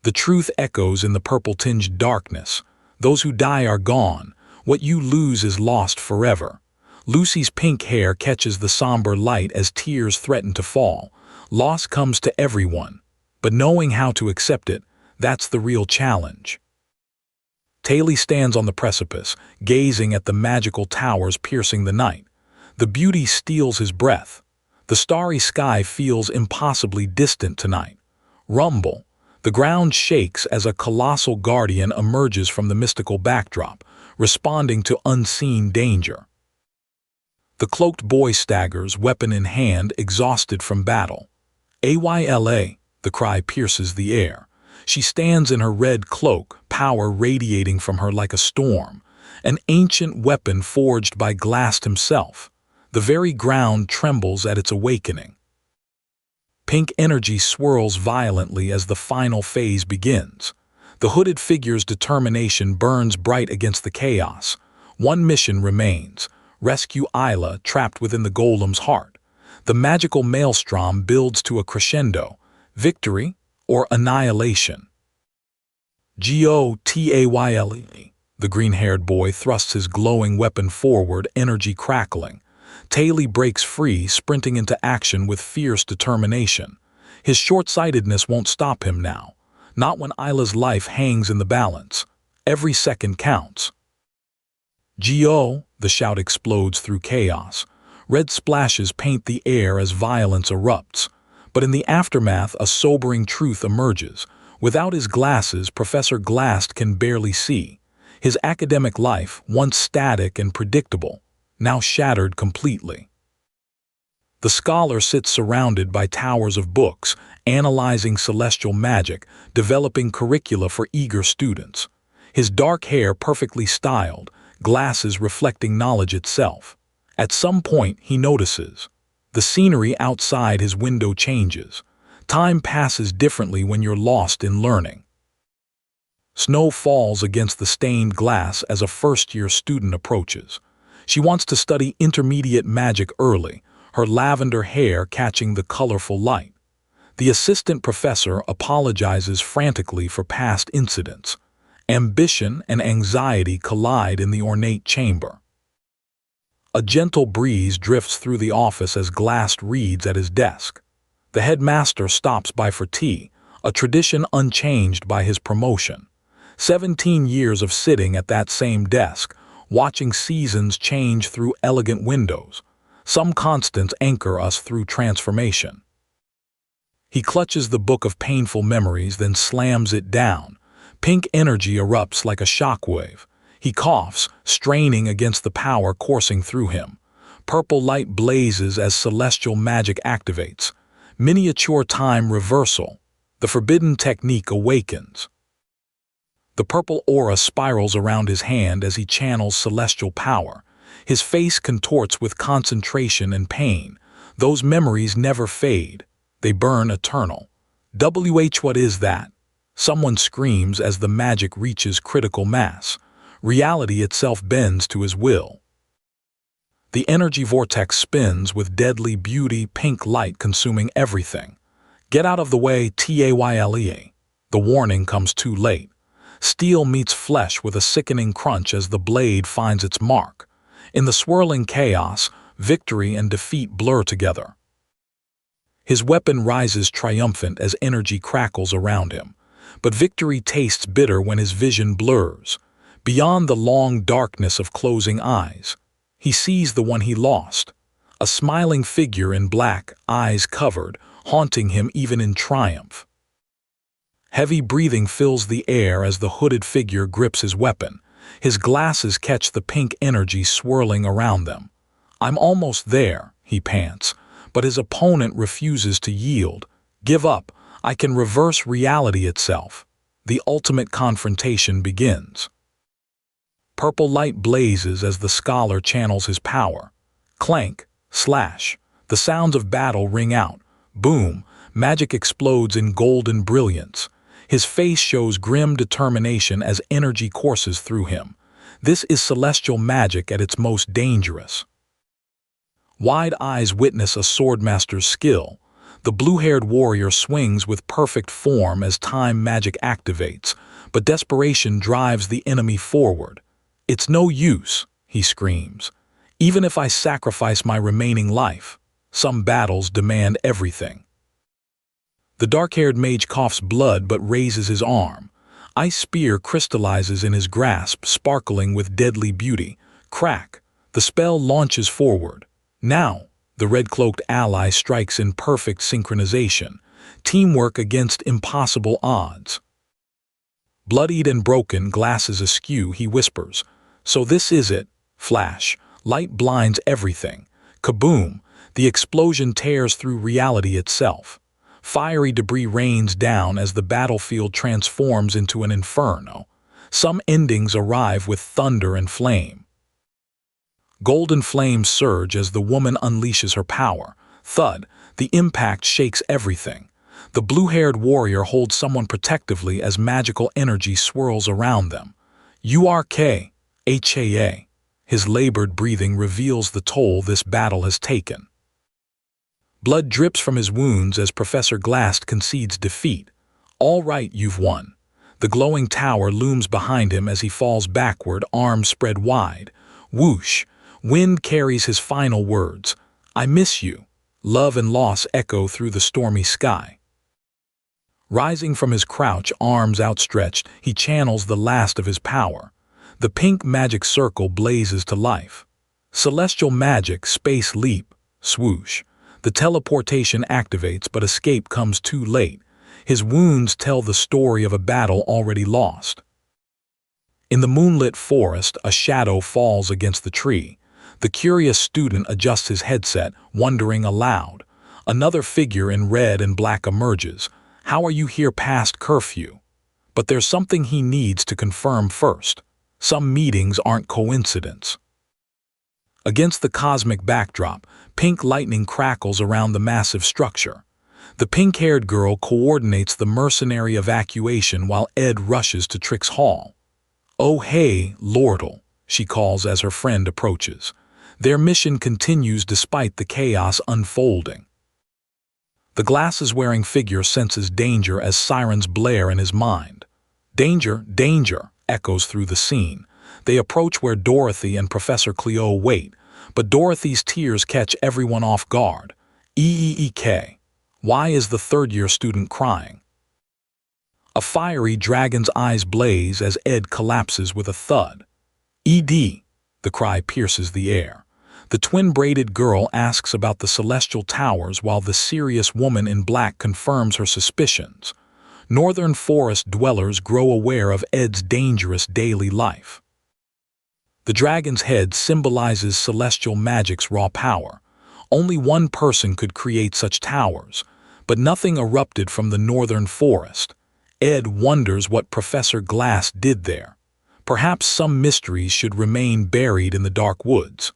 The truth echoes in the purple-tinged darkness. Those who die are gone. What you lose is lost forever. Lucy's pink hair catches the somber light as tears threaten to fall. Loss comes to everyone, but knowing how to accept it, that's the real challenge. Taylee stands on the precipice, gazing at the magical towers piercing the night. The beauty steals his breath. The starry sky feels impossibly distant tonight. Rumble. The ground shakes as a colossal guardian emerges from the mystical backdrop, responding to unseen danger. The cloaked boy staggers, weapon in hand, exhausted from battle. Ayla, the cry pierces the air. She stands in her red cloak, power radiating from her like a storm, an ancient weapon forged by Glast himself. The very ground trembles at its awakening. Pink energy swirls violently as the final phase begins. The hooded figure's determination burns bright against the chaos. One mission remains: rescue Ayla trapped within the golem's heart. The magical maelstrom builds to a crescendo: victory or annihilation. G-O-T-A-Y-L-E. The green-haired boy thrusts his glowing weapon forward, energy crackling. Taylee breaks free, sprinting into action with fierce determination. His short-sightedness won't stop him now. Not when Ayla's life hangs in the balance. Every second counts. G-O! The shout explodes through chaos. Red splashes paint the air as violence erupts. But in the aftermath, a sobering truth emerges. Without his glasses, Professor Glast can barely see. His academic life, once static and predictable, now shattered completely. The scholar sits surrounded by towers of books, analyzing celestial magic, developing curricula for eager students. His dark hair perfectly styled, glasses reflecting knowledge itself. At some point, he notices. The scenery outside his window changes. Time passes differently when you're lost in learning. Snow falls against the stained glass as a first-year student approaches. She wants to study intermediate magic early, her lavender hair catching the colorful light. The assistant professor apologizes frantically for past incidents. Ambition and anxiety collide in the ornate chamber. A gentle breeze drifts through the office as Glast reads at his desk. The headmaster stops by for tea, a tradition unchanged by his promotion. 17 years of sitting at that same desk, watching seasons change through elegant windows. Some constants anchor us through transformation. He clutches the book of painful memories, then slams it down. Pink energy erupts like a shockwave. He coughs, straining against the power coursing through him. Purple light blazes as celestial magic activates. Miniature time reversal. The forbidden technique awakens. The purple aura spirals around his hand as he channels celestial power. His face contorts with concentration and pain. Those memories never fade. They burn eternal. What is that? Someone screams as the magic reaches critical mass. Reality itself bends to his will. The energy vortex spins with deadly beauty, pink light consuming everything. Get out of the way, Tayle. The warning comes too late. Steel meets flesh with a sickening crunch as the blade finds its mark. In the swirling chaos, victory and defeat blur together. His weapon rises triumphant as energy crackles around him. But victory tastes bitter when his vision blurs. Beyond the long darkness of closing eyes, he sees the one he lost. A smiling figure in black, eyes covered, haunting him even in triumph. Heavy breathing fills the air as the hooded figure grips his weapon. His glasses catch the pink energy swirling around them. "I'm almost there," he pants, but his opponent refuses to yield. "Give up. I can reverse reality itself." The ultimate confrontation begins. Purple light blazes as the scholar channels his power. Clank, slash. The sounds of battle ring out. Boom, magic explodes in golden brilliance. His face shows grim determination as energy courses through him. This is celestial magic at its most dangerous. Wide eyes witness a swordmaster's skill. The blue-haired warrior swings with perfect form as time magic activates, but desperation drives the enemy forward. "It's no use," he screams. "Even if I sacrifice my remaining life, some battles demand everything." The dark-haired mage coughs blood but raises his arm. Ice spear crystallizes in his grasp, sparkling with deadly beauty. Crack! The spell launches forward. Now, the red-cloaked ally strikes in perfect synchronization. Teamwork against impossible odds. Bloodied and broken, glasses askew, he whispers, "So this is it." Flash. Light blinds everything. Kaboom! The explosion tears through reality itself. Fiery debris rains down as the battlefield transforms into an inferno. Some endings arrive with thunder and flame. Golden flames surge as the woman unleashes her power. Thud! The impact shakes everything. The blue-haired warrior holds someone protectively as magical energy swirls around them. "URK, HAA." His labored breathing reveals the toll this battle has taken. Blood drips from his wounds as Professor Glast concedes defeat. "All right, you've won." The glowing tower looms behind him as he falls backward, arms spread wide. Whoosh! Wind carries his final words. "I miss you." Love and loss echo through the stormy sky. Rising from his crouch, arms outstretched, he channels the last of his power. The pink magic circle blazes to life. Celestial magic, space leap, swoosh. The teleportation activates, but escape comes too late. His wounds tell the story of a battle already lost. In the moonlit forest, a shadow falls against the tree. The curious student adjusts his headset, wondering aloud. Another figure in red and black emerges. "How are you here past curfew?" But there's something he needs to confirm first. Some meetings aren't coincidence. Against the cosmic backdrop, pink lightning crackles around the massive structure. The pink-haired girl coordinates the mercenary evacuation while Ed rushes to Trix Hall. "Oh hey, Lortel," she calls as her friend approaches. Their mission continues despite the chaos unfolding. The glasses-wearing figure senses danger as sirens blare in his mind. "Danger, danger," echoes through the scene. They approach where Dorothy and Professor Cleo wait, but Dorothy's tears catch everyone off guard. "Eek. Why is the third-year student crying?" A fiery dragon's eyes blaze as Ed collapses with a thud. "Ed, The cry pierces the air. The twin-braided girl asks about the celestial towers while the serious woman in black confirms her suspicions. Northern forest dwellers grow aware of Ed's dangerous daily life. The dragon's head symbolizes celestial magic's raw power. Only one person could create such towers, but nothing erupted from the northern forest. Ed wonders what Professor Glass did there. Perhaps some mysteries should remain buried in the dark woods.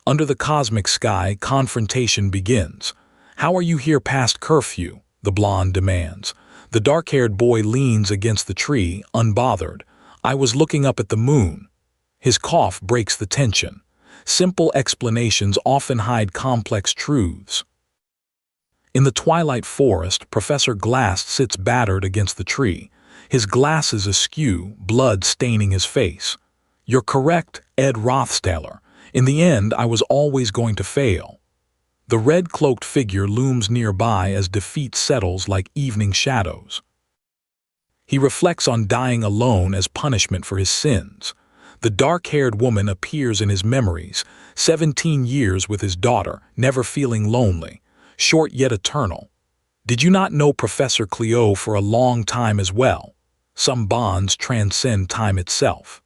Under the cosmic sky, confrontation begins. "How are you here past curfew?" the blonde demands. The dark-haired boy leans against the tree, unbothered. "I was looking up at the moon." His cough breaks the tension. Simple explanations often hide complex truths. In the twilight forest, Professor Glass sits battered against the tree, his glasses askew, blood staining his face. "You're correct, Ed Rothstaller. In the end, I was always going to fail." The red-cloaked figure looms nearby as defeat settles like evening shadows. He reflects on dying alone as punishment for his sins. The dark-haired woman appears in his memories, 17 years with his daughter, never feeling lonely, short yet eternal. "Did you not know Professor Cleo for a long time as well?" Some bonds transcend time itself.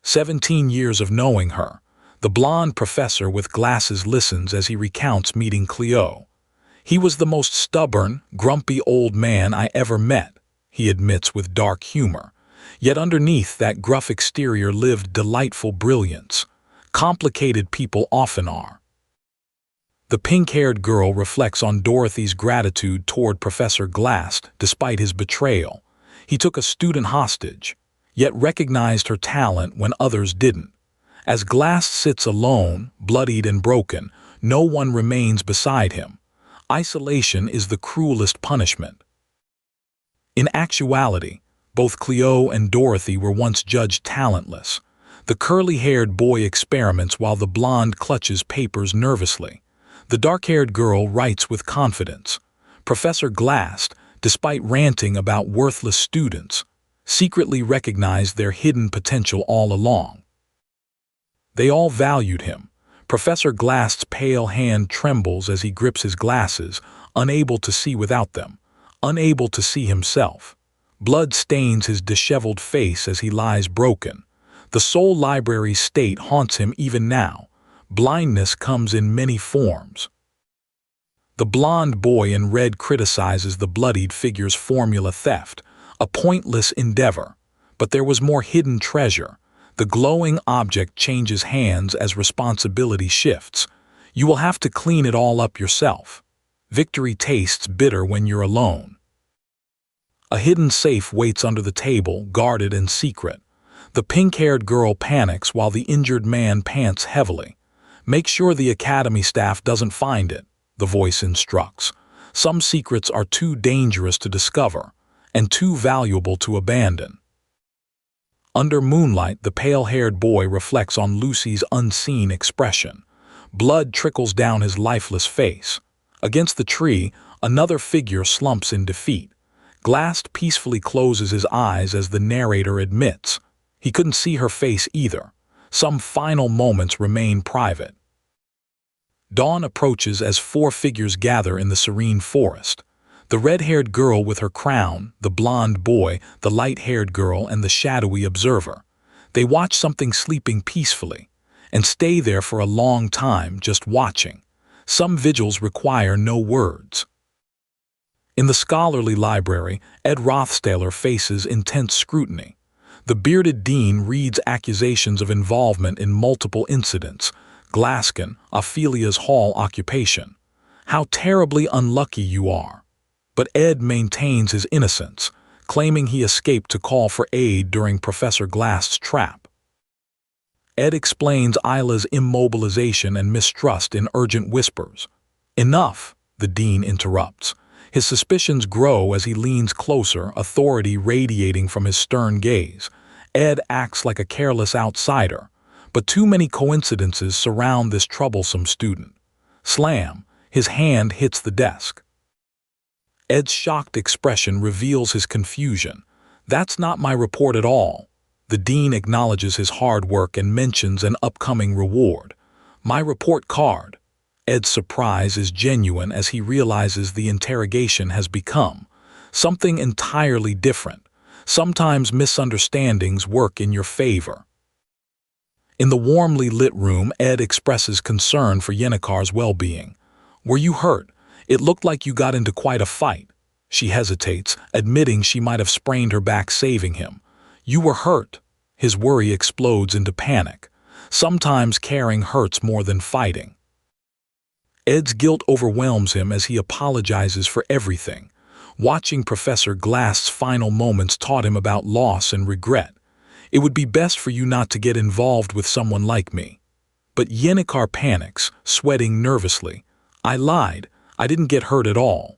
17 years of knowing her. The blonde professor with glasses listens as he recounts meeting Cleo. "He was the most stubborn, grumpy old man I ever met," he admits with dark humor. Yet underneath that gruff exterior lived delightful brilliance. Complicated people often are. The pink-haired girl reflects on Dorothy's gratitude toward Professor Glass despite his betrayal. He took a student hostage, yet recognized her talent when others didn't. As Glass sits alone, bloodied and broken, no one remains beside him. Isolation is the cruelest punishment. In actuality, both Cleo and Dorothy were once judged talentless. The curly-haired boy experiments while the blonde clutches papers nervously. The dark-haired girl writes with confidence. Professor Glass, despite ranting about worthless students, secretly recognized their hidden potential all along. They all valued him. Professor Glass's pale hand trembles as he grips his glasses, unable to see without them, unable to see himself. Blood stains his disheveled face as he lies broken. The soul library's state haunts him even now. Blindness comes in many forms. The blonde boy in red criticizes the bloodied figure's formula theft, a pointless endeavor. But there was more hidden treasure. The glowing object changes hands as responsibility shifts. You will have to clean it all up yourself. Victory tastes bitter when you're alone. A hidden safe waits under the table, guarded and secret. The pink-haired girl panics while the injured man pants heavily. "Make sure the academy staff doesn't find it," the voice instructs. "Some secrets are too dangerous to discover, and too valuable to abandon." Under moonlight, the pale-haired boy reflects on Lucy's unseen expression. Blood trickles down his lifeless face. Against the tree, another figure slumps in defeat. Glass peacefully closes his eyes as the narrator admits. He couldn't see her face either. Some final moments remain private. Dawn approaches as four figures gather in the serene forest. The red-haired girl with her crown, the blonde boy, the light-haired girl, and the shadowy observer. They watch something sleeping peacefully, and stay there for a long time just watching. Some vigils require no words. In the scholarly library, Ed Rothstaller faces intense scrutiny. The bearded dean reads accusations of involvement in multiple incidents. Glaskin, Ophelia's hall occupation. "How terribly unlucky you are." But Ed maintains his innocence, claiming he escaped to call for aid during Professor Glass's trap. Ed explains Ayla's immobilization and mistrust in urgent whispers. "Enough," the dean interrupts. His suspicions grow as he leans closer, authority radiating from his stern gaze. Ed acts like a careless outsider, but too many coincidences surround this troublesome student. Slam! His hand hits the desk. Ed's shocked expression reveals his confusion. "That's not my report at all." The dean acknowledges his hard work and mentions an upcoming reward. My report card. Ed's surprise is genuine as he realizes the interrogation has become something entirely different. Sometimes misunderstandings work in your favor. In the warmly lit room, Ed expresses concern for Yennekar's well-being. Were you hurt? It looked like you got into quite a fight. She hesitates, admitting she might have sprained her back saving him. You were hurt. His worry explodes into panic. Sometimes caring hurts more than fighting. Ed's guilt overwhelms him as he apologizes for everything. Watching Professor Glass's final moments taught him about loss and regret. It would be best for you not to get involved with someone like me. But Yennekar panics, sweating nervously. I lied. I didn't get hurt at all.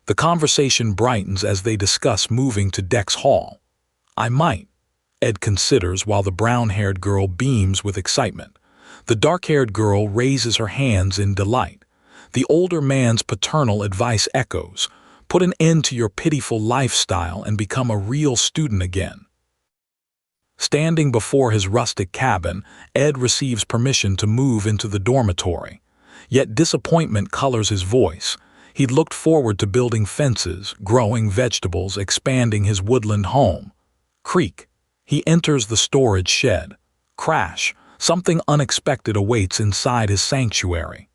The conversation brightens as they discuss moving to Dex Hall. I might, Ed considers while the brown-haired girl beams with excitement. The dark-haired girl raises her hands in delight. The older man's paternal advice echoes. Put an end to your pitiful lifestyle and become a real student again. Standing before his rustic cabin, Ed receives permission to move into the dormitory. Yet disappointment colors his voice. He'd looked forward to building fences, growing vegetables, expanding his woodland home. Creak. He enters the storage shed. Crash. Something unexpected awaits inside his sanctuary.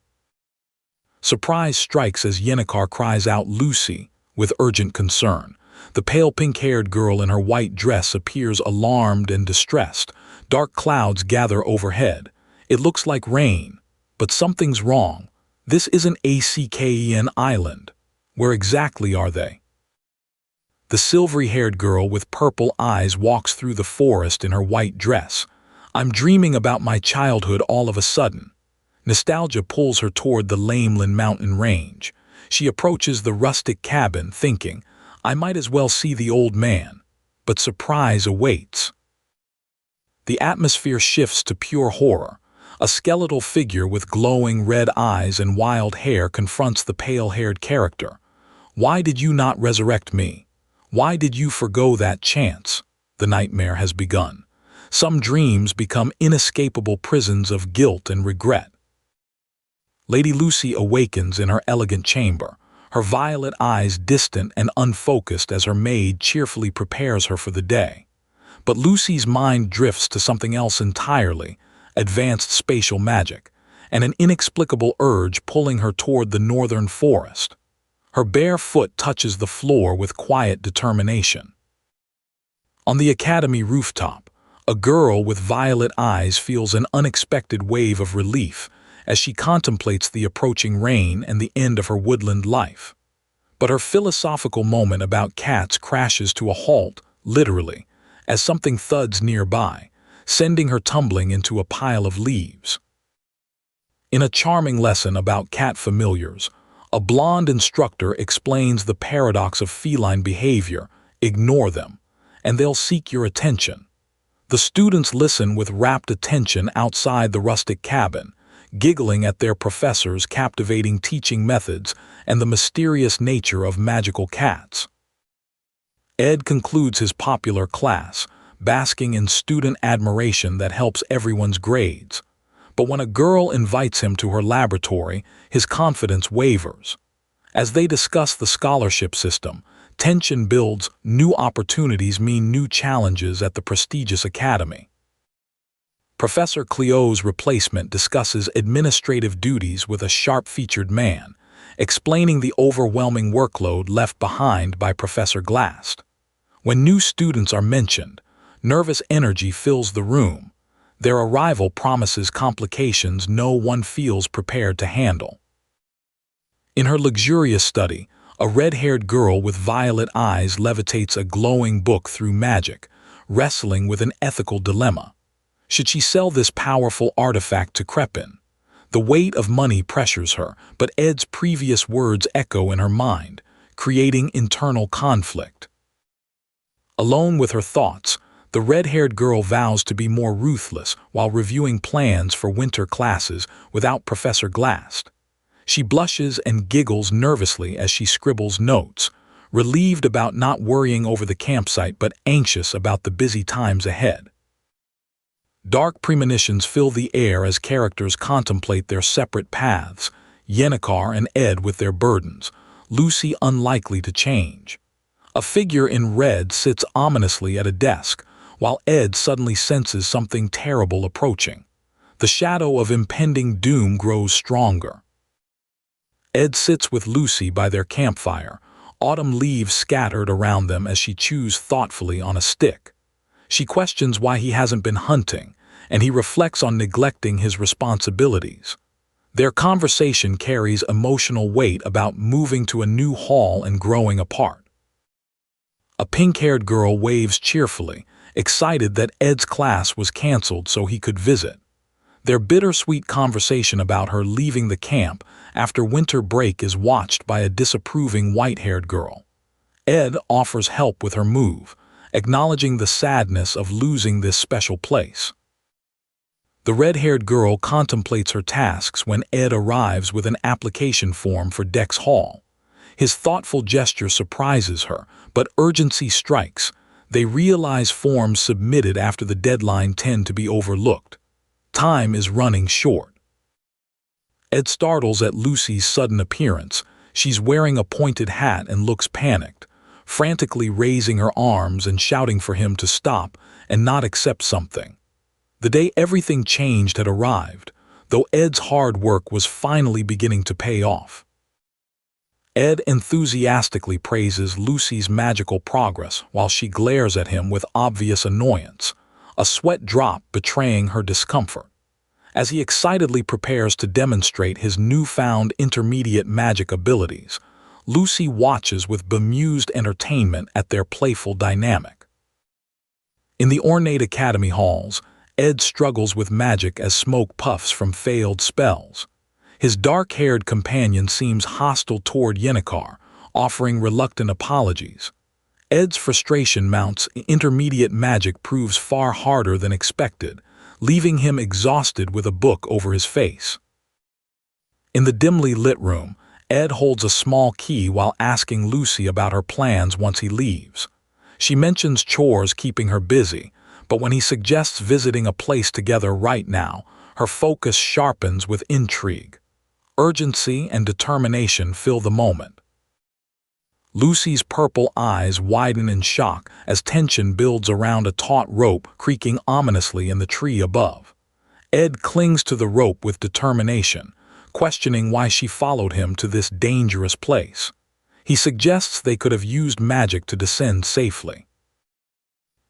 Surprise strikes as Yennekar cries out Lucy with urgent concern. The pale pink-haired girl in her white dress appears alarmed and distressed. Dark clouds gather overhead. It looks like rain, but something's wrong. This isn't Aken Island. Where exactly are they? The silvery-haired girl with purple eyes walks through the forest in her white dress. I'm dreaming about my childhood all of a sudden. Nostalgia pulls her toward the Lamelin mountain range. She approaches the rustic cabin, thinking, I might as well see the old man. But surprise awaits. The atmosphere shifts to pure horror. A skeletal figure with glowing red eyes and wild hair confronts the pale-haired character. Why did you not resurrect me? Why did you forgo that chance? The nightmare has begun. Some dreams become inescapable prisons of guilt and regret. Lady Lucy awakens in her elegant chamber, her violet eyes distant and unfocused as her maid cheerfully prepares her for the day. But Lucy's mind drifts to something else entirely, advanced spatial magic, and an inexplicable urge pulling her toward the northern forest. Her bare foot touches the floor with quiet determination. On the academy rooftop, a girl with violet eyes feels an unexpected wave of relief as she contemplates the approaching rain and the end of her woodland life. But her philosophical moment about cats crashes to a halt, literally, as something thuds nearby, sending her tumbling into a pile of leaves. In a charming lesson about cat familiars, a blonde instructor explains the paradox of feline behavior. Ignore them, and they'll seek your attention. The students listen with rapt attention outside the rustic cabin, giggling at their professor's captivating teaching methods and the mysterious nature of magical cats. Ed concludes his popular class, basking in student admiration that helps everyone's grades. But when a girl invites him to her laboratory, his confidence wavers. As they discuss the scholarship system, tension builds. New opportunities mean new challenges at the prestigious academy. Professor Cleo's replacement discusses administrative duties with a sharp-featured man, explaining the overwhelming workload left behind by Professor Glass. When new students are mentioned, nervous energy fills the room. Their arrival promises complications no one feels prepared to handle. In her luxurious study, a red-haired girl with violet eyes levitates a glowing book through magic, wrestling with an ethical dilemma. Should she sell this powerful artifact to Crepin? The weight of money pressures her, but Ed's previous words echo in her mind, creating internal conflict. Alone with her thoughts, the red-haired girl vows to be more ruthless while reviewing plans for winter classes without Professor Glass. She blushes and giggles nervously as she scribbles notes, relieved about not worrying over the campsite but anxious about the busy times ahead. Dark premonitions fill the air as characters contemplate their separate paths, Yennekar and Ed with their burdens, Lucy unlikely to change. A figure in red sits ominously at a desk, while Ed suddenly senses something terrible approaching. The shadow of impending doom grows stronger. Ed sits with Lucy by their campfire, autumn leaves scattered around them as she chews thoughtfully on a stick. She questions why he hasn't been hunting, and he reflects on neglecting his responsibilities. Their conversation carries emotional weight about moving to a new hall and growing apart. A pink-haired girl waves cheerfully, excited that Ed's class was canceled so he could visit. Their bittersweet conversation about her leaving the camp after winter break is watched by a disapproving white-haired girl. Ed offers help with her move, acknowledging the sadness of losing this special place. The red-haired girl contemplates her tasks when Ed arrives with an application form for Dex Hall. His thoughtful gesture surprises her, but urgency strikes. They realize forms submitted after the deadline tend to be overlooked. Time is running short. Ed startles at Lucy's sudden appearance. She's wearing a pointed hat and looks panicked, frantically raising her arms and shouting for him to stop and not accept something. The day everything changed had arrived, though Ed's hard work was finally beginning to pay off. Ed enthusiastically praises Lucy's magical progress while she glares at him with obvious annoyance, a sweat drop betraying her discomfort. As he excitedly prepares to demonstrate his newfound intermediate magic abilities, Lucy watches with bemused entertainment at their playful dynamic. In the ornate academy halls, Ed struggles with magic as smoke puffs from failed spells. His dark-haired companion seems hostile toward Yennekar, offering reluctant apologies. Ed's frustration mounts. Intermediate magic proves far harder than expected, leaving him exhausted with a book over his face. In the dimly lit room, Ed holds a small key while asking Lucy about her plans once he leaves. She mentions chores keeping her busy, but when he suggests visiting a place together right now, her focus sharpens with intrigue. Urgency and determination fill the moment. Lucy's purple eyes widen in shock as tension builds around a taut rope creaking ominously in the tree above. Ed clings to the rope with determination, questioning why she followed him to this dangerous place. He suggests they could have used magic to descend safely.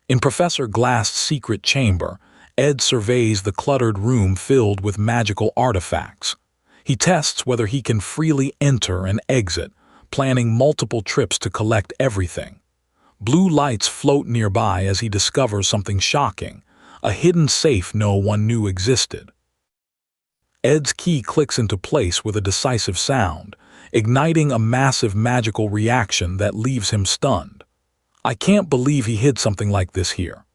In Professor Glass's secret chamber, Ed surveys the cluttered room filled with magical artifacts. He tests whether he can freely enter and exit, planning multiple trips to collect everything. Blue lights float nearby as he discovers something shocking, a hidden safe no one knew existed. Ed's key clicks into place with a decisive sound, igniting a massive magical reaction that leaves him stunned. I can't believe he hid something like this here.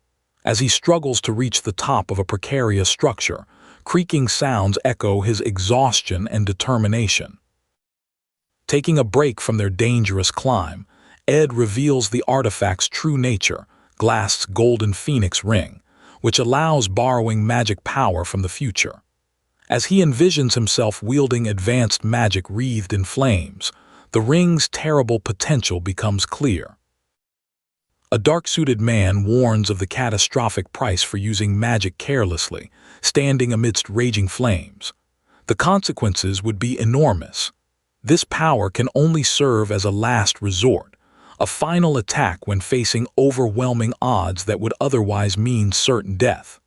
As he struggles to reach the top of a precarious structure, creaking sounds echo his exhaustion and determination. Taking a break from their dangerous climb, Ed reveals the artifact's true nature, Glass's golden phoenix ring, which allows borrowing magic power from the future. As he envisions himself wielding advanced magic wreathed in flames, the ring's terrible potential becomes clear. A dark-suited man warns of the catastrophic price for using magic carelessly, standing amidst raging flames. The consequences would be enormous. This power can only serve as a last resort, a final attack when facing overwhelming odds that would otherwise mean certain death.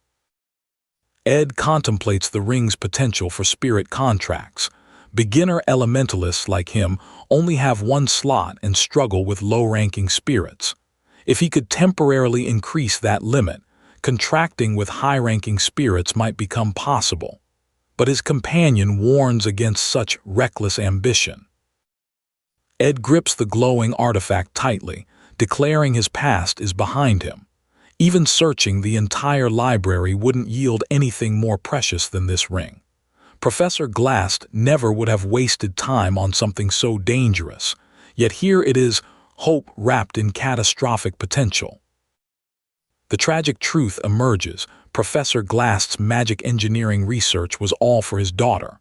Ed contemplates the ring's potential for spirit contracts. Beginner elementalists like him only have one slot and struggle with low-ranking spirits. If he could temporarily increase that limit, contracting with high-ranking spirits might become possible. But his companion warns against such reckless ambition. Ed grips the glowing artifact tightly, declaring his past is behind him. Even searching the entire library wouldn't yield anything more precious than this ring. Professor Glass never would have wasted time on something so dangerous, yet here it is, hope wrapped in catastrophic potential. The tragic truth emerges: Professor Glast's magic engineering research was all for his daughter.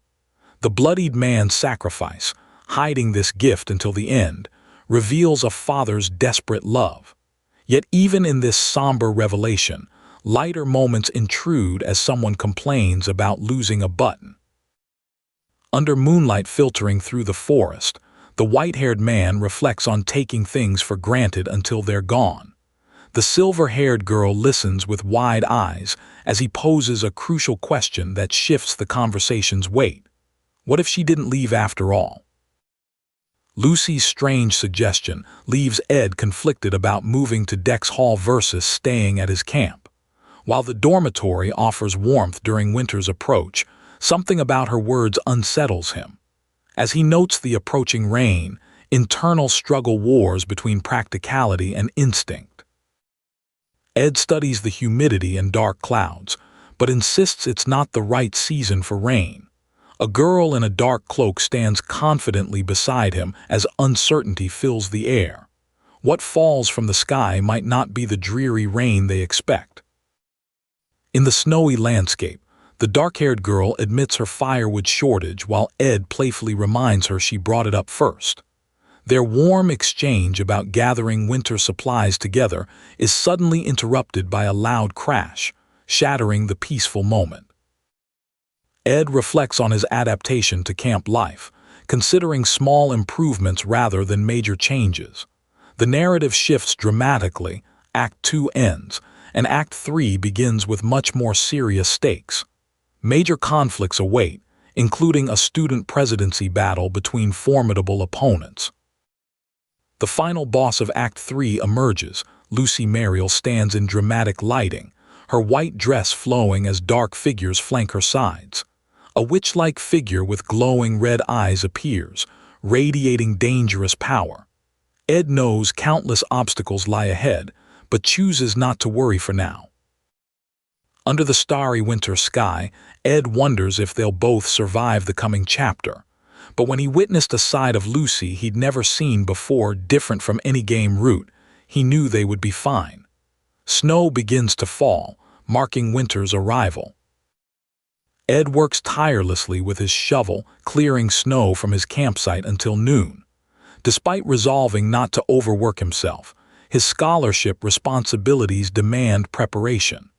The bloodied man's sacrifice, hiding this gift until the end, reveals a father's desperate love. Yet even in this somber revelation, lighter moments intrude as someone complains about losing a button. Under moonlight filtering through the forest, the white-haired man reflects on taking things for granted until they're gone. The silver-haired girl listens with wide eyes as he poses a crucial question that shifts the conversation's weight. What if she didn't leave after all? Lucy's strange suggestion leaves Ed conflicted about moving to Dex Hall versus staying at his camp. While the dormitory offers warmth during winter's approach, something about her words unsettles him. As he notes the approaching rain, internal struggle wars between practicality and instinct. Ed studies the humidity and dark clouds, but insists it's not the right season for rain. A girl in a dark cloak stands confidently beside him as uncertainty fills the air. What falls from the sky might not be the dreary rain they expect. In the snowy landscape, the dark-haired girl admits her firewood shortage while Ed playfully reminds her she brought it up first. Their warm exchange about gathering winter supplies together is suddenly interrupted by a loud crash, shattering the peaceful moment. Ed reflects on his adaptation to camp life, considering small improvements rather than major changes. The narrative shifts dramatically, Act 2 ends, and Act 3 begins with much more serious stakes. Major conflicts await, including a student presidency battle between formidable opponents. The final boss of Act 3 emerges. Lucy Merilda stands in dramatic lighting, her white dress flowing as dark figures flank her sides. A witch-like figure with glowing red eyes appears, radiating dangerous power. Ed knows countless obstacles lie ahead, but chooses not to worry for now. Under the starry winter sky, Ed wonders if they'll both survive the coming chapter. But when he witnessed a side of Lucy he'd never seen before, different from any game route, he knew they would be fine. Snow begins to fall, marking winter's arrival. Ed works tirelessly with his shovel, clearing snow from his campsite until noon. Despite resolving not to overwork himself, his scholarship responsibilities demand preparation.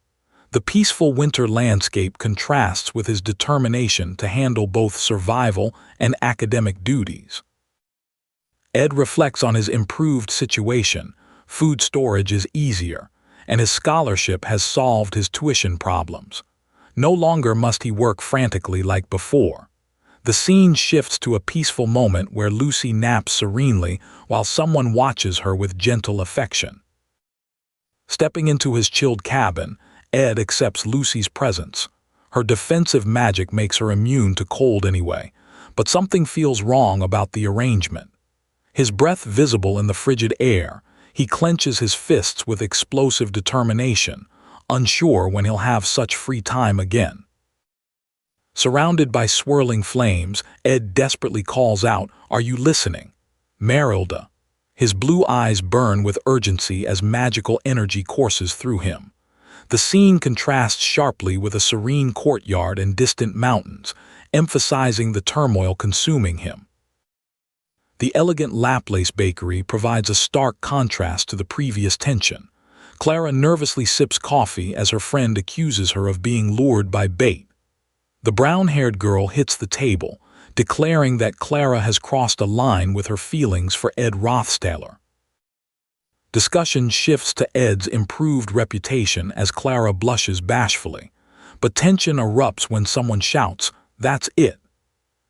The peaceful winter landscape contrasts with his determination to handle both survival and academic duties. Ed reflects on his improved situation. Food storage is easier, and his scholarship has solved his tuition problems. No longer must he work frantically like before. The scene shifts to a peaceful moment where Lucy naps serenely while someone watches her with gentle affection. Stepping into his chilled cabin, Ed accepts Lucy's presence. Her defensive magic makes her immune to cold anyway, but something feels wrong about the arrangement. His breath visible in the frigid air, he clenches his fists with explosive determination, unsure when he'll have such free time again. Surrounded by swirling flames, Ed desperately calls out, "Are you listening?" Merilda. His blue eyes burn with urgency as magical energy courses through him. The scene contrasts sharply with a serene courtyard and distant mountains, emphasizing the turmoil consuming him. The elegant Laplace bakery provides a stark contrast to the previous tension. Clara nervously sips coffee as her friend accuses her of being lured by bait. The brown-haired girl hits the table, declaring that Clara has crossed a line with her feelings for Ed Rothstaller. Discussion shifts to Ed's improved reputation as Clara blushes bashfully, but tension erupts when someone shouts, "That's it!"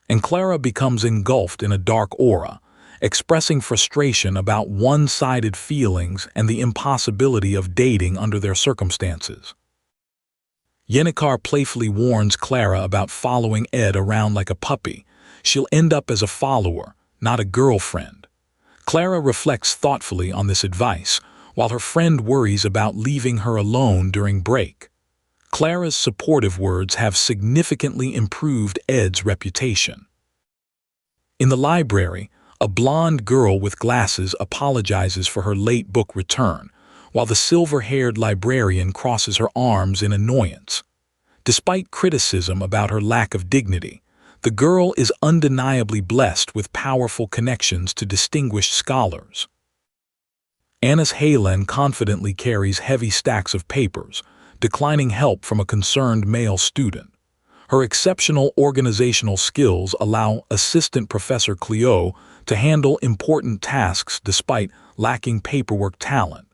And Clara becomes engulfed in a dark aura, expressing frustration about one-sided feelings and the impossibility of dating under their circumstances. Yennekar playfully warns Clara about following Ed around like a puppy. She'll end up as a follower, not a girlfriend. Clara reflects thoughtfully on this advice, while her friend worries about leaving her alone during break. Clara's supportive words have significantly improved Ed's reputation. In the library, A blonde girl with glasses apologizes for her late book return, while the silver-haired librarian crosses her arms in annoyance. Despite criticism about her lack of dignity, the girl is undeniably blessed with powerful connections to distinguished scholars. Anna's Halen confidently carries heavy stacks of papers, declining help from a concerned male student. Her exceptional organizational skills allow Assistant Professor Cleo to handle important tasks despite lacking paperwork talent.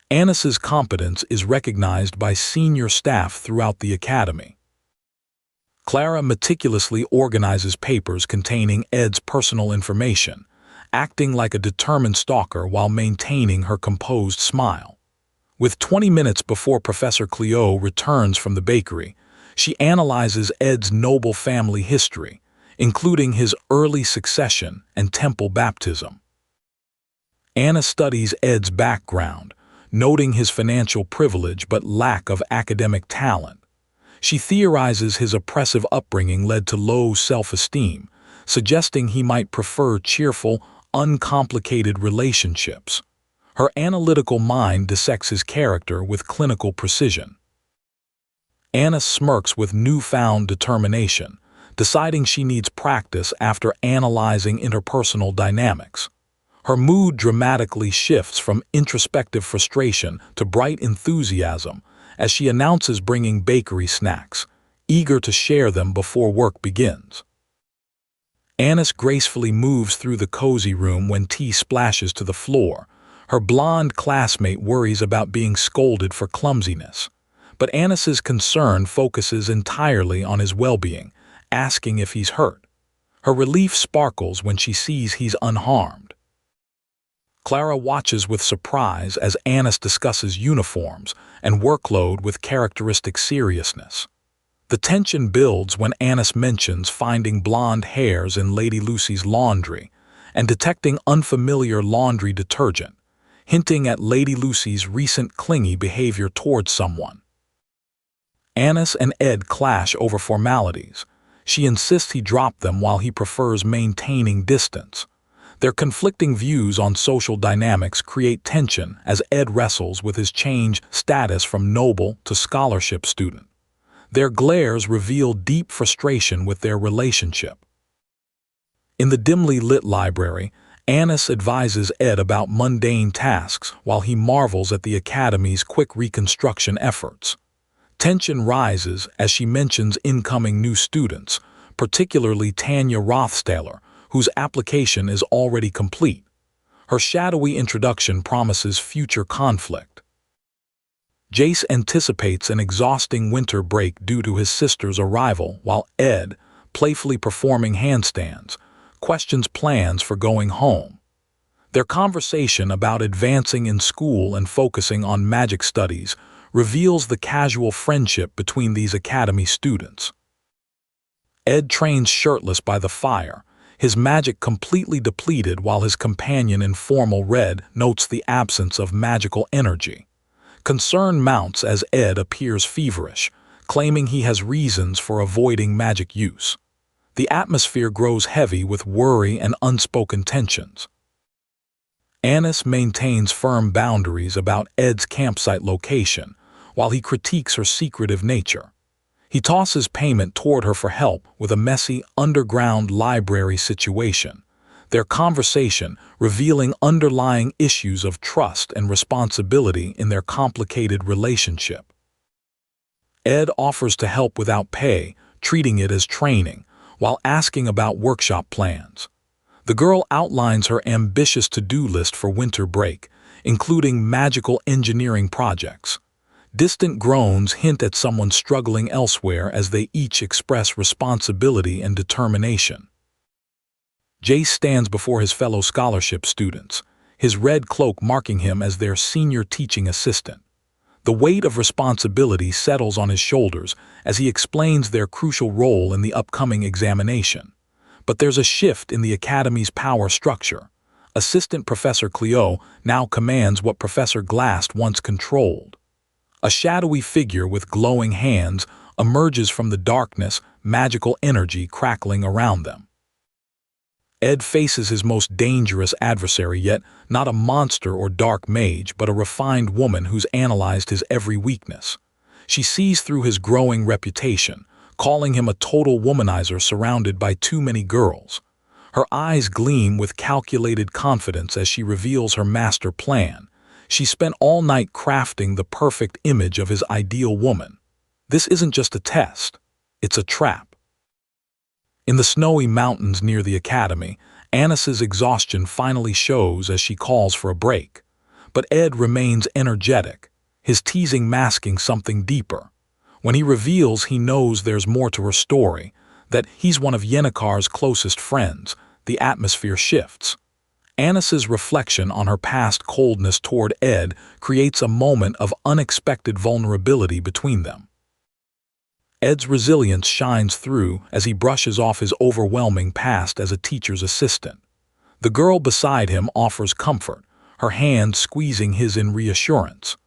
Anna's competence is recognized by senior staff throughout the academy. Clara meticulously organizes papers containing Ed's personal information, acting like a determined stalker while maintaining her composed smile. With 20 minutes before Professor Cleo returns from the bakery, she analyzes Ed's noble family history, including his early succession and temple baptism. Anna studies Ed's background, noting his financial privilege but lack of academic talent. She theorizes his oppressive upbringing led to low self-esteem, suggesting he might prefer cheerful, uncomplicated relationships. Her analytical mind dissects his character with clinical precision. Anna smirks with newfound determination, deciding she needs practice after analyzing interpersonal dynamics. Her mood dramatically shifts from introspective frustration to bright enthusiasm as she announces bringing bakery snacks, eager to share them before work begins. Anna gracefully moves through the cozy room when tea splashes to the floor. Her blonde classmate worries about being scolded for clumsiness, but Anna's concern focuses entirely on his well-being, asking if he's hurt. Her relief sparkles when she sees he's unharmed. Clara watches with surprise as Anna discusses uniforms and workload with characteristic seriousness. The tension builds when Anna mentions finding blonde hairs in Lady Lucy's laundry and detecting unfamiliar laundry detergent, hinting at Lady Lucy's recent clingy behavior towards someone. Anna and Ed clash over formalities. She insists he drop them while he prefers maintaining distance. Their conflicting views on social dynamics create tension as Ed wrestles with his changed status from noble to scholarship student. Their glares reveal deep frustration with their relationship. In the dimly lit library, Anna advises Ed about mundane tasks while he marvels at the Academy's quick reconstruction efforts. Tension rises as she mentions incoming new students, particularly Tanya Rothstaler, whose application is already complete. Her shadowy introduction promises future conflict. Jace anticipates an exhausting winter break due to his sister's arrival, while Ed, playfully performing handstands, questions plans for going home. Their conversation about advancing in school and focusing on magic studies reveals the casual friendship between these academy students. Ed trains shirtless by the fire, his magic completely depleted, while his companion in formal red notes the absence of magical energy. Concern mounts as Ed appears feverish, claiming he has reasons for avoiding magic use. The atmosphere grows heavy with worry and unspoken tensions. Anna maintains firm boundaries about Ed's campsite location, while he critiques her secretive nature. He tosses payment toward her for help with a messy underground library situation, their conversation revealing underlying issues of trust and responsibility in their complicated relationship. Ed offers to help without pay, treating it as training, while asking about workshop plans. The girl outlines her ambitious to-do list for winter break, including magical engineering projects. Distant groans hint at someone struggling elsewhere as they each express responsibility and determination. Jace stands before his fellow scholarship students, his red cloak marking him as their senior teaching assistant. The weight of responsibility settles on his shoulders as he explains their crucial role in the upcoming examination. But there's a shift in the Academy's power structure. Assistant Professor Cleo now commands what Professor Glass once controlled. A shadowy figure with glowing hands emerges from the darkness, magical energy crackling around them. Ed faces his most dangerous adversary yet, not a monster or dark mage, but a refined woman who's analyzed his every weakness. She sees through his growing reputation, calling him a total womanizer surrounded by too many girls. Her eyes gleam with calculated confidence as she reveals her master plan. She spent all night crafting the perfect image of his ideal woman. This isn't just a test, it's a trap. In the snowy mountains near the academy, Annis's exhaustion finally shows as she calls for a break. But Ed remains energetic, his teasing masking something deeper. When he reveals he knows there's more to her story, that he's one of Yennekar's closest friends, the atmosphere shifts. Annis's reflection on her past coldness toward Ed creates a moment of unexpected vulnerability between them. Ed's resilience shines through as he brushes off his overwhelming past as a teacher's assistant. The girl beside him offers comfort, her hand squeezing his in reassurance.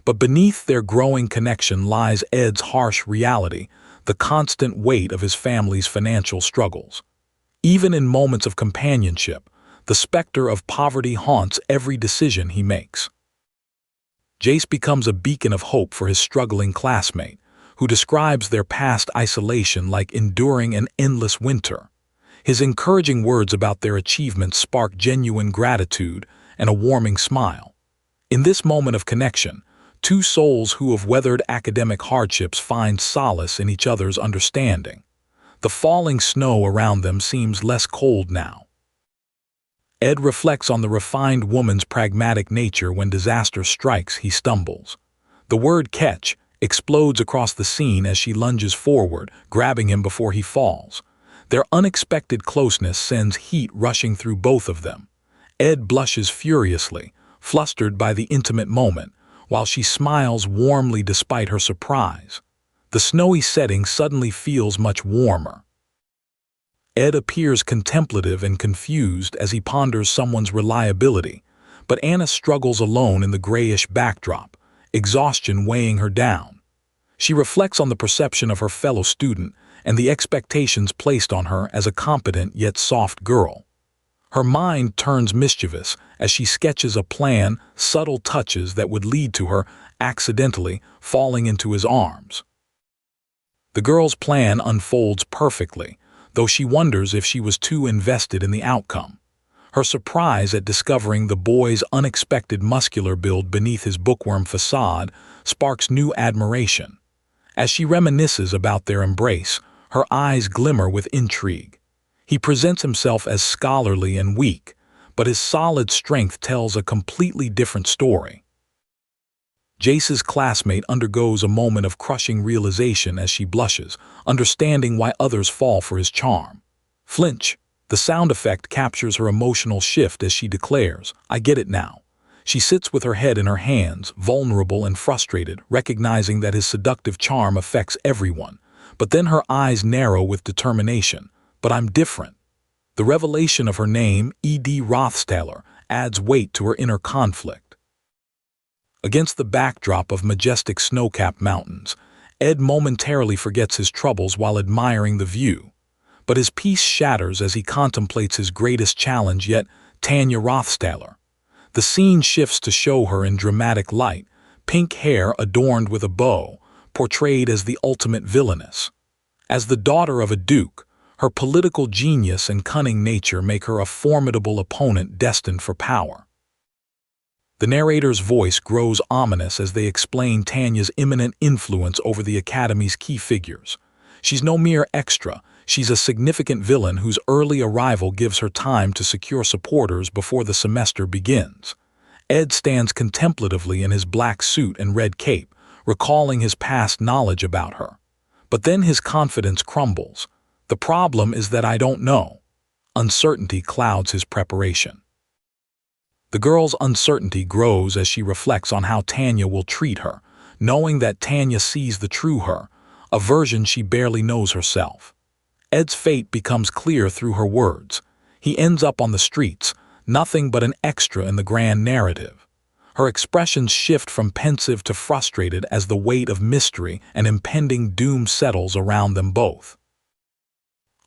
But beneath their growing connection lies Ed's harsh reality, the constant weight of his family's financial struggles. Even in moments of companionship, the specter of poverty haunts every decision he makes. Jace becomes a beacon of hope for his struggling classmate, who describes their past isolation like enduring an endless winter. His encouraging words about their achievements spark genuine gratitude and a warming smile. In this moment of connection, two souls who have weathered academic hardships find solace in each other's understanding. The falling snow around them seems less cold now. Ed reflects on the refined woman's pragmatic nature. When disaster strikes, he stumbles. The word catch explodes across the scene as she lunges forward, grabbing him before he falls. Their unexpected closeness sends heat rushing through both of them. Ed blushes furiously, flustered by the intimate moment, while she smiles warmly despite her surprise. The snowy setting suddenly feels much warmer. Ed appears contemplative and confused as he ponders someone's reliability, but Anna struggles alone in the grayish backdrop, exhaustion weighing her down. She reflects on the perception of her fellow student and the expectations placed on her as a competent yet soft girl. Her mind turns mischievous as she sketches a plan, subtle touches that would lead to her accidentally falling into his arms. The girl's plan unfolds perfectly, though she wonders if she was too invested in the outcome. Her surprise at discovering the boy's unexpected muscular build beneath his bookworm facade sparks new admiration. As she reminisces about their embrace, her eyes glimmer with intrigue. He presents himself as scholarly and weak, but his solid strength tells a completely different story. Jace's classmate undergoes a moment of crushing realization as she blushes, understanding why others fall for his charm. Flinch. The sound effect captures her emotional shift as she declares, "I get it now." She sits with her head in her hands, vulnerable and frustrated, recognizing that his seductive charm affects everyone. But then her eyes narrow with determination. "But I'm different." The revelation of her name, E.D. Rothstaller, adds weight to her inner conflict. Against the backdrop of majestic snow-capped mountains, Ed momentarily forgets his troubles while admiring the view. But his peace shatters as he contemplates his greatest challenge yet, Tanya Rothstaller. The scene shifts to show her in dramatic light, pink hair adorned with a bow, portrayed as the ultimate villainess. As the daughter of a duke, her political genius and cunning nature make her a formidable opponent destined for power. The narrator's voice grows ominous as they explain Tanya's imminent influence over the Academy's key figures. She's no mere extra, she's a significant villain whose early arrival gives her time to secure supporters before the semester begins. Ed stands contemplatively in his black suit and red cape, recalling his past knowledge about her. But then his confidence crumbles. "The problem is that I don't know." Uncertainty clouds his preparation. The girl's uncertainty grows as she reflects on how Tanya will treat her, knowing that Tanya sees the true her, a version she barely knows herself. Ed's fate becomes clear through her words. He ends up on the streets, nothing but an extra in the grand narrative. Her expressions shift from pensive to frustrated as the weight of mystery and impending doom settles around them both.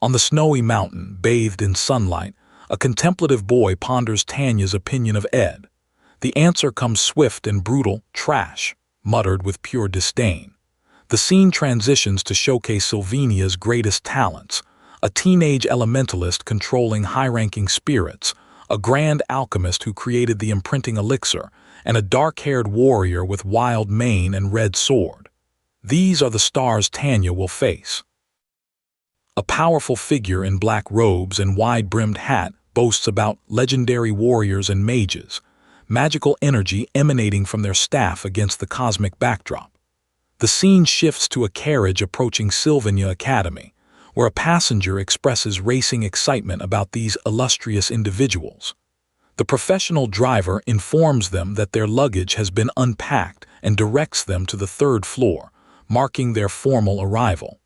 On the snowy mountain, bathed in sunlight, A contemplative boy ponders Tanya's opinion of Ed. The answer comes swift and brutal, trash, muttered with pure disdain. The scene transitions to showcase Sylvania's greatest talents, a teenage elementalist controlling high-ranking spirits, a grand alchemist who created the imprinting elixir, and a dark-haired warrior with wild mane and red sword. These are the stars Tanya will face. A powerful figure in black robes and wide-brimmed hat boasts about legendary warriors and mages, magical energy emanating from their staff against the cosmic backdrop. The scene shifts to a carriage approaching Sylvania Academy, where a passenger expresses racing excitement about these illustrious individuals. The professional driver informs them that their luggage has been unpacked and directs them to the third floor, marking their formal arrival.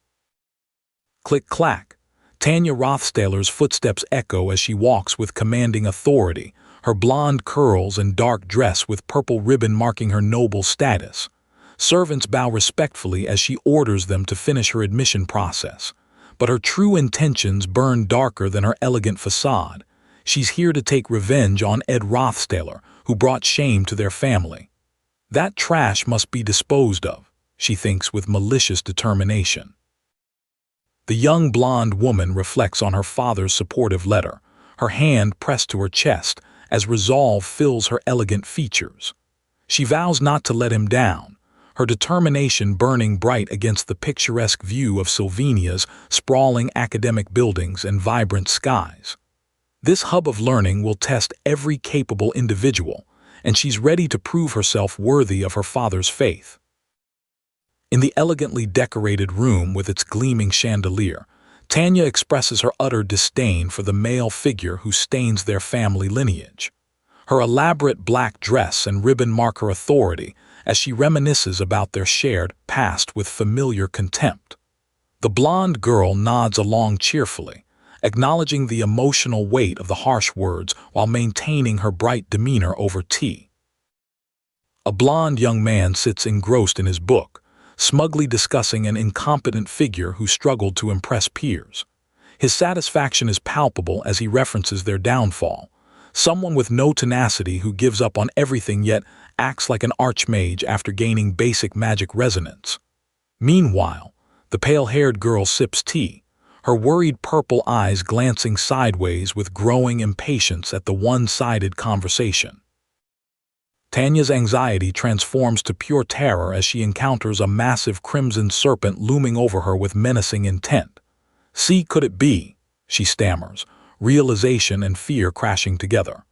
Click-clack. Tanya Rothstaller's footsteps echo as she walks with commanding authority, her blonde curls and dark dress with purple ribbon marking her noble status. Servants bow respectfully as she orders them to finish her admission process. But her true intentions burn darker than her elegant facade. She's here to take revenge on Ed Rothstaller, who brought shame to their family. That trash must be disposed of, she thinks with malicious determination. The young blonde woman reflects on her father's supportive letter, her hand pressed to her chest as resolve fills her elegant features. She vows not to let him down, her determination burning bright against the picturesque view of Sylvania's sprawling academic buildings and vibrant skies. This hub of learning will test every capable individual, and she's ready to prove herself worthy of her father's faith. In the elegantly decorated room with its gleaming chandelier, Tanya expresses her utter disdain for the male figure who stains their family lineage. Her elaborate black dress and ribbon mark her authority as she reminisces about their shared past with familiar contempt. The blonde girl nods along cheerfully, acknowledging the emotional weight of the harsh words while maintaining her bright demeanor over tea. A blonde young man sits engrossed in his book, smugly discussing an incompetent figure who struggled to impress peers. His satisfaction is palpable as he references their downfall, someone with no tenacity who gives up on everything yet acts like an archmage after gaining basic magic resonance. Meanwhile, the pale-haired girl sips tea, her worried purple eyes glancing sideways with growing impatience at the one-sided conversation. Tanya's anxiety transforms to pure terror as she encounters a massive crimson serpent looming over her with menacing intent. "See, could it be?" she stammers, realization and fear crashing together.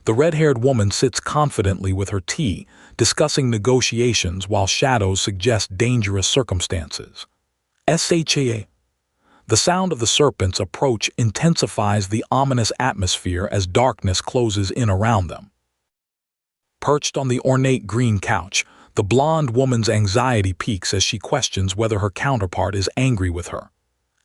The red-haired woman sits confidently with her tea, discussing negotiations while shadows suggest dangerous circumstances. "Sha." The sound of the serpent's approach intensifies the ominous atmosphere as darkness closes in around them. Perched on the ornate green couch, the blonde woman's anxiety peaks as she questions whether her counterpart is angry with her.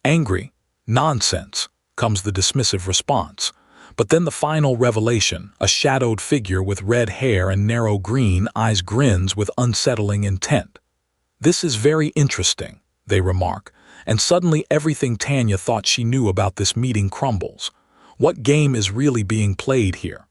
"Angry? Nonsense," comes the dismissive response. But then the final revelation, a shadowed figure with red hair and narrow green eyes grins with unsettling intent. "This is very interesting," they remark, and suddenly everything Tanya thought she knew about this meeting crumbles. What game is really being played here?